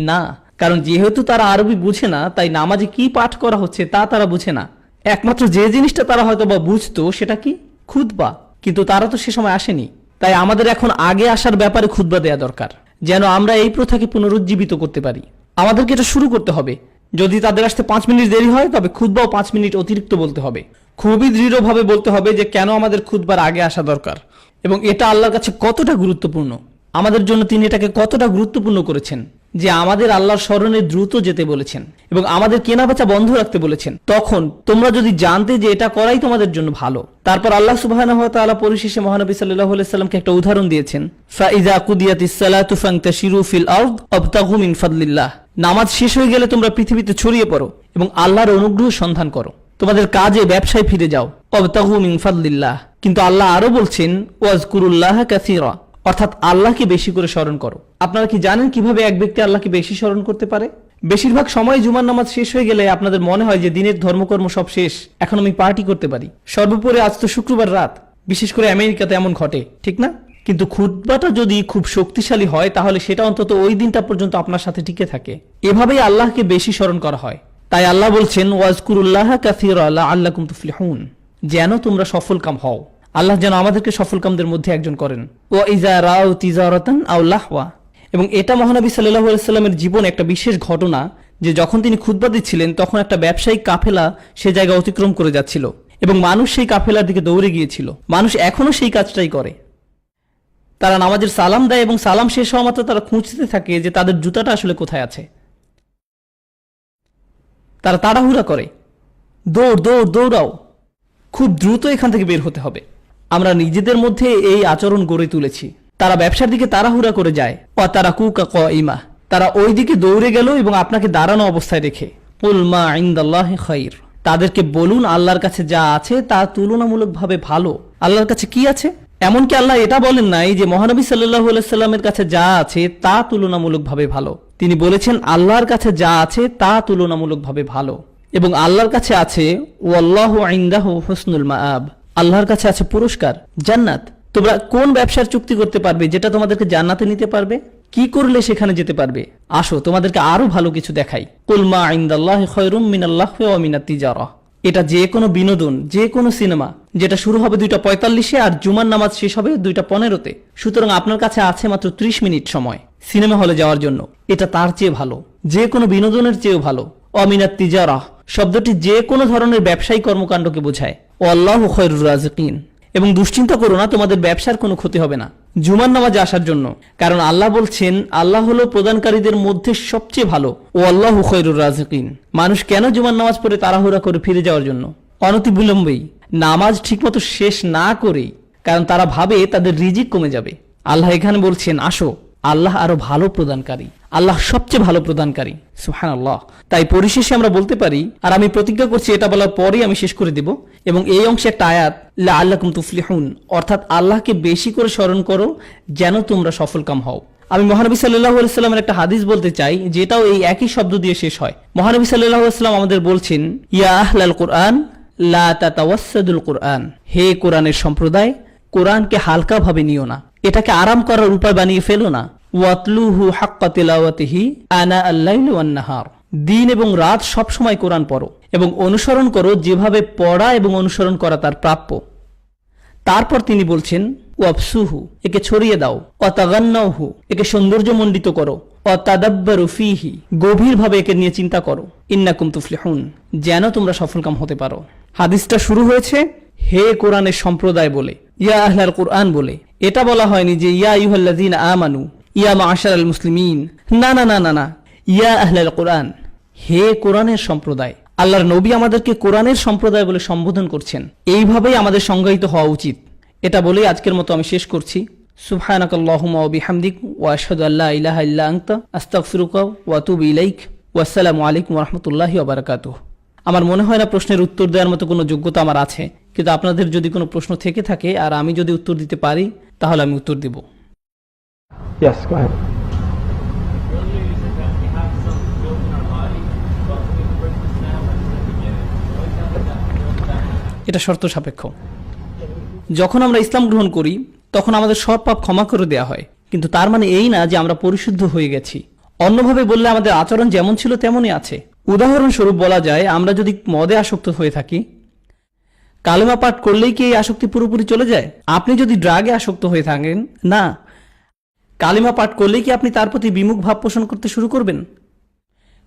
না? কারণ যেহেতু তারা আরবি বুঝে না, তাই নামাজে কি পাঠ করা হচ্ছে তা তারা বুঝে না। একমাত্র যে জিনিসটা তারা হয়তো বা বুঝতো সেটা কি? খুতবা। কিন্তু তারা তো সে সময় আসেনি। তাই আমাদের এখন আগে আসার ব্যাপারে খুতবা দেয়া দরকার, যেন আমরা এই প্রথাকে পুনরুজ্জীবিত করতে পারি। আমাদেরকে এটা শুরু করতে হবে। যদি তাদের আসতে 5 মিনিট দেরি হয়, তবে খুতবাও 5 মিনিট অতিরিক্ত বলতে হবে। খুবই দৃঢ়ভাবে বলতে হবে যে কেন আমাদের খুতবার আগে আসা দরকার এবং এটা আল্লাহর কাছে কতটা গুরুত্বপূর্ণ। আমাদের জন্য তিনি এটাকে কতটা গুরুত্বপূর্ণ করেছেন যে আমাদের আল্লাহর স্মরণে দ্রুত যেতে বলেছেন এবং আমাদের কেনাবেচা বন্ধ রাখতে বলেছেন। তখন তোমরা যদি জানতে যে এটা করাই তোমাদের জন্য ভালো। তারপর আল্লাহ সুবহানাহু ওয়া তাআলা পরিশেষে মহানবী সাল্লাল্লাহু আলাইহি সাল্লামকে একটা উদাহরণ দিয়েছেন, ফাইযা কুদিয়াতিস সালাতু ফান্তাশিরু ফিল আরদ ওয়াবতাগু মিন ফাদলিল্লাহ। নামাজ শেষ হয়ে গেলে তোমরা পৃথিবীতে ছড়িয়ে পড়ো এবং আল্লাহর অনুগ্রহ সন্ধান করো। তোমাদের কাজে ব্যবসায় ফিরে যাও, ওয়াবতাগু মিন ফাদলিল্লাহ। কিন্তু আল্লাহ আরো বলছেন, ওয়াজকুরুল্লাহ কাসীরা, অর্থাৎ আল্লাহকে বেশি করে স্মরণ করো। আপনারা কি জানেন কিভাবে এক ব্যক্তি আল্লাহকে বেশি স্মরণ করতে পারে? বেশিরভাগ সময় জুমার নামাজ শেষ হয়ে গেলে আপনাদের মনে হয় যে দিনের ধর্মকর্ম সব শেষ, এখন আমি পার্টি করতে পারি। সর্বোপরি আজ তো শুক্রবার রাত, বিশেষ করে আমেরিকাতে এমন ঘটে, ঠিক না? কিন্তু খুতবাটা যদি খুব শক্তিশালী হয় তাহলে সেটা অন্তত ওই দিনটা পর্যন্ত আপনার সাথে টিকে থাকে। এভাবেই আল্লাহকে বেশি স্মরণ করা হয়। তাই আল্লাহ বলছেন, ওয়াজকুরুল্লাহ কাসীরা লাআল্লাকুম তুফলিহুন, যেন তোমরা সফলকাম হও। আল্লাহ যেন আমাদেরকে সফলকামদের মধ্যে একজন করেন। ওয়া ইযা রাউ তিজারাতান আও লাহওয়া। এবং এটা মহানবী সাল্লাল্লাহু আলাইহি সাল্লামের জীবনে একটা বিশেষ ঘটনা যে যখন তিনি খুতবা দিচ্ছিলেন তখন একটা ব্যবসায়িক কাফেলা সে জায়গা অতিক্রম করে যাচ্ছিল এবং মানুষ সেই কাফেলার দিকে দৌড়ে গিয়েছিল। মানুষ এখনো সেই কাজটাই করে। তারা নামাজের সালাম দেয় এবং সালাম শেষ হওয়া মাত্র তারা খুঁজতে থাকে যে তাদের জুতাটা আসলে কোথায় আছে। তারা তাড়াহুড়া করে, দৌড় দৌড় দৌড়াও, খুব দ্রুত এখান থেকে বের হতে হবে। আমরা নিজেদের মধ্যে এই আচরণ গড়ে তুলেছি। তারা ব্যবসার দিকে তাড়াহুড়া করে যায়, তারা কুকা ইমা, তারা ওই দিকে দৌড়ে গেল এবং আপনাকে দাঁড়ানো অবস্থায় রেখে। কুল মা ইনদাল্লাহি খায়র, তাদেরকে বলুন আল্লাহর কাছে যা আছে তা তুলনামূলকভাবে ভালো। আল্লাহর কাছে কি আছে? এমনকি আল্লাহ এটা বলেন নাই যে মহানবী সাল্লাল্লাহু আলাইহি সাল্লামের কাছে যা আছে তা তুলনামূলকভাবে ভালো। তিনি বলেছেন আল্লাহর কাছে যা আছে তা তুলনামূলকভাবে ভালো। এবং আল্লাহর কাছে আছে ওয়াল্লাহু ইনদাহু হুসনুল মাআব, আল্লাহর কাছে আছে পুরস্কার, জান্নাত। তোমরা কোন ব্যবসার চুক্তি করতে পারবে যেটা তোমাদেরকে জান্নাতে নিতে পারবে? কি করলে সেখানে যেতে পারবে? আসো তোমাদেরকে আরো ভালো কিছু দেখাই। কুল মা ইনদাল্লাহি খায়রুম মিনাল্লাহি ওয়া মিনাত তিজারা, এটা যে কোনো বিনোদন, যে কোনো সিনেমা যেটা শুরু হবে 2:45 আর জুমার নামাজ শেষ হবে 2:15। সুতরাং আপনার কাছে আছে মাত্র 30 মিনিট সময় সিনেমা হলে যাওয়ার জন্য। এটা তার চেয়ে ভালো, যে কোনো বিনোদনের চেয়েও ভালো। অমিনাত তিজারা শব্দটি যে কোনো ধরনের ব্যবসায়িক কর্মকাণ্ডকে বোঝায়। আল্লাহু খায়রুর রাজিকিন, এবং দুশ্চিন্তা করো না, তোমাদের ব্যবসার কোনো ক্ষতি হবে না জুমার নামাজে আসার জন্য, কারণ আল্লাহ বলছেন আল্লাহ হলো প্রদানকারীদের মধ্যে সবচেয়ে ভালো। ও আল্লাহু খায়রুর রাজিকিন। মানুষ কেন জুমার নামাজ পড়ে তাড়াহুড়া করে ফিরে যাওয়ার জন্য? অনতি বিলম্বেই নামাজ ঠিকমতো শেষ না করেই, কারণ তারা ভাবে তাদের রিজিক কমে যাবে। আল্লাহ এখানে বলছেন আসো, আল্লাহ আরো ভালো প্রদানকারী, আল্লাহ সবচেয়ে ভালো প্রদানকারী। সুবহানাল্লাহ। তাই পরিশেষে আমরা বলতে পারি, আর আমি প্রতিজ্ঞা করছি এটা বলার পরেই আমি শেষ করে দেব, এবং এই অংশে একটা আয়াত লাআল্লাকুম তুফলিহুন, অর্থাৎ আল্লাহকে বেশি করে স্মরণ করো যেন তোমরা সফলকাম হও। আমি মহানবী সাল্লাল্লাহু আলাইহি সাল্লামের একটা হাদিস বলতে চাই যেটাও এই একই শব্দ দিয়ে শেষ হয়। মহানবী সাল্লাল্লাহু আলাইহি সাল্লাম আমাদের বলছেন ইয়া আহলাল কুরআন লা তাতাওয়াসসাদুল কুরআন, হে কোরআনের সম্প্রদায়, কোরআনকে হালকা ভাবে নিও না, এটাকে আরাম করার উপায় বানিয়ে ফেলো না। ওয়াতলুহু হাক্কা তিলাওয়াতিহি আনা আল-লাইলি ওয়ান-নাহার, দিন এবং রাত সব সময় কোরআন পড়ো এবং অনুসরণ করো যেভাবে পড়া এবং অনুসরণ করা তার প্রাপ্য। তারপর তিনি বলছেন ওয়াবসুহু, একে ছড়িয়ে দাও, ওয়াতাগান্নাহু, একে সৌন্দর্যমণ্ডিত করো, ওয়াতাদাব্বারু ফীহি, গভীরভাবে একে নিয়ে চিন্তা করো, ইন্নাকুম তুফলিহুন, যেন তোমরা সফলকাম হতে পারো। হাদিসটা শুরু হয়েছে হে কোরআনের সম্প্রদায় বলে, ইয়া আহলাল কুরআন বলে। এটা বলা হয়নি যে ইয়া আইয়ুহাল্লাযীনা আমানু, ইয়া মা'আশারাল মুসলিমিন, না না না না না, ইয়া আহলাল কুরআন, হে কোরআনের সম্প্রদায়। আল্লাহর নবী আমাদেরকে কোরআনের সম্প্রদায় বলে সম্বোধন করছেন। এইভাবেই আমাদের সংজ্ঞায়িত হওয়া উচিত। এটা বলেই আজকের মতো আমি শেষ করছি। সুবহানাকাল্লাহুম্মা ওয়া বিহামদিক ওয়া আশহাদু আল্লা ইলাহা ইল্লা আনতা আস্তাগফিরুকা ওয়া আতুবু ইলাইক ওয়া আসসালামু আলাইকুম ওয়া রাহমাতুল্লাহি ওয়া বারাকাতুহু। আমার মনে হয় না প্রশ্নের উত্তর দেওয়ার মতো কোনো যোগ্যতা আমার আছে, কিন্তু আপনাদের যদি কোনো প্রশ্ন থেকে থাকে আর আমি যদি উত্তর দিতে পারি তাহলে আমি উত্তর দেব। Yes, go ahead. এটা শর্ত সাপেক্ষ। যখন আমরা ইসলাম গ্রহণ করি তখন আমাদের সব পাপ ক্ষমা করে দেওয়া হয়, কিন্তু তার মানে এই না যে আমরা পরিশুদ্ধ হয়ে গেছি। অন্যভাবে বললে আমাদের আচরণ যেমন ছিল তেমনই আছে। উদাহরণস্বরূপ বলা যায়, আমরা যদি মদে আসক্ত হয়ে থাকি, কালেমা পাঠ করলেই কি এই আসক্তি পুরোপুরি চলে যায়? আপনি যদি ড্রাগে আসক্ত হয়ে থাকেন, না, কালেমা পাঠ করলেই কি আপনি তার প্রতি বিমুখ ভাব পোষণ করতে শুরু করবেন?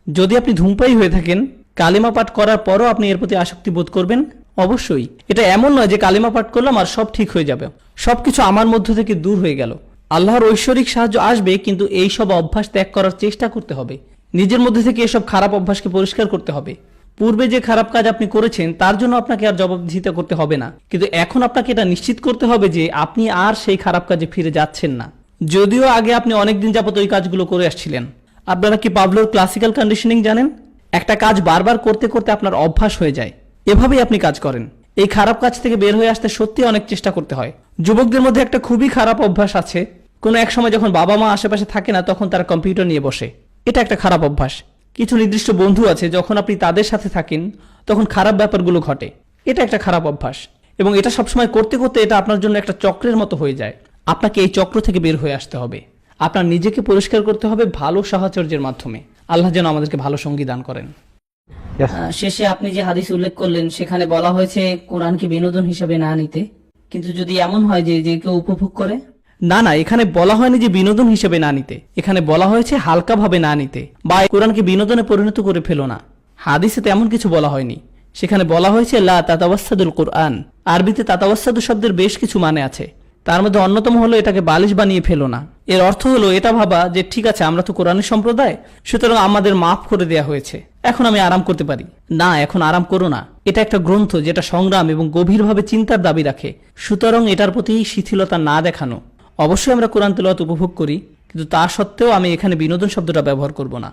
যদি আপনি ধূমপায়ী হয়ে থাকেন, কালেমা পাঠ করার পরও আপনি এর প্রতি আসক্তি বোধ করবেন? অবশ্যই। এটা এমন নয় যে কালেমা পাঠ করলাম আর সব ঠিক হয়ে যাবে, সবকিছু আমার মধ্য থেকে দূর হয়ে গেল। আল্লাহর ঐশ্বরিক সাহায্য আসবে, কিন্তু এই সব অভ্যাস ত্যাগ করার চেষ্টা করতে হবে। নিজের মধ্যে থেকে এসব খারাপ অভ্যাসকে পরিষ্কার করতে হবে। পূর্বে যে খারাপ কাজ আপনি করেছেন তার জন্য আপনাকে আর জবাবদিহিতা করতে হবে না, কিন্তু এখন আপনাকে এটা নিশ্চিত করতে হবে যে আপনি আর সেই খারাপ কাজে ফিরে যাচ্ছেন না। যদিও আগে আপনি অনেকদিন যাবত ওই কাজগুলো করে আসছিলেন। আপনারা কি পাভলোর ক্লাসিক্যাল কন্ডিশনিং জানেন? একটা কাজ বারবার করতে করতে আপনার অভ্যাস হয়ে যায়, এভাবেই আপনি কাজ করেন। এই খারাপ কাজ থেকে বের হয়ে আসতে সত্যি অনেক চেষ্টা করতে হয়। যুবকদের মধ্যে একটা খুবই খারাপ অভ্যাস আছে, কোনো এক সময় যখন বাবা মা আশেপাশে থাকে না তখন তারা কম্পিউটার নিয়ে বসে। এটা একটা খারাপ অভ্যাস। কিছু নির্দিষ্ট বন্ধু আছে, যখন আপনি তাদের সাথে থাকেন তখন খারাপ ব্যাপারগুলো ঘটে। এটা একটা খারাপ অভ্যাস, এবং এটা সবসময় করতে করতে এটা আপনার জন্য একটা চক্রের মতো হয়ে যায়। আপনাকে এই চক্র থেকে বের হয়ে আসতে হবে। আপনার নিজেকে পরিষ্কার করতে হবে ভালো সাহচর্যের মাধ্যমে। আল্লাহ যেন আমাদেরকে ভালো সঙ্গী দান করেন। শেষে আপনি যে হাদিস উল্লেখ করলেন সেখানে বলা হয়েছে কোরআনকে বিনোদন হিসেবে না নিতে, কিন্তু যদি এমন হয় যে যে কেউ উপভোগ করে? না না, এখানে বলা হয়নি যে বিনোদন হিসেবে না নিতে, এখানে বলা হয়েছে হালকাভাবে না নিতে বা কোরআনকে বিনোদনে পরিণত করে ফেলো না। হাদিসে তেমন কিছু বলা হয়নি। সেখানে বলা হয়েছে লা তাতাওয়াসসাদুল কুরআন। আরবিতে তাতাওয়াসসাদু শব্দের বেশ কিছু মানে আছে। তার মধ্যে অন্যতম হলো এটাকে বালিশ বানিয়ে ফেলো না। এর অর্থ হলো এটা ভাবা যে ঠিক আছে আমরা তো কোরআনের সম্প্রদায়, সুতরাং আমাদের মাফ করে দেয়া হয়েছে, এখন আমি আরাম করতে পারি। না, এখন আরাম করো না। এটা একটা গ্রন্থ যেটা সংগ্রাম এবং গভীরভাবে চিন্তার দাবি রাখে, সুতরাং এটার প্রতি শিথিলতা না দেখানো। অবশ্যই আমরা কোরআন তেলাওয়াত উপভোগ করি, কিন্তু তা সত্ত্বেও আমি এখানে বিনোদন শব্দটা ব্যবহার করব না।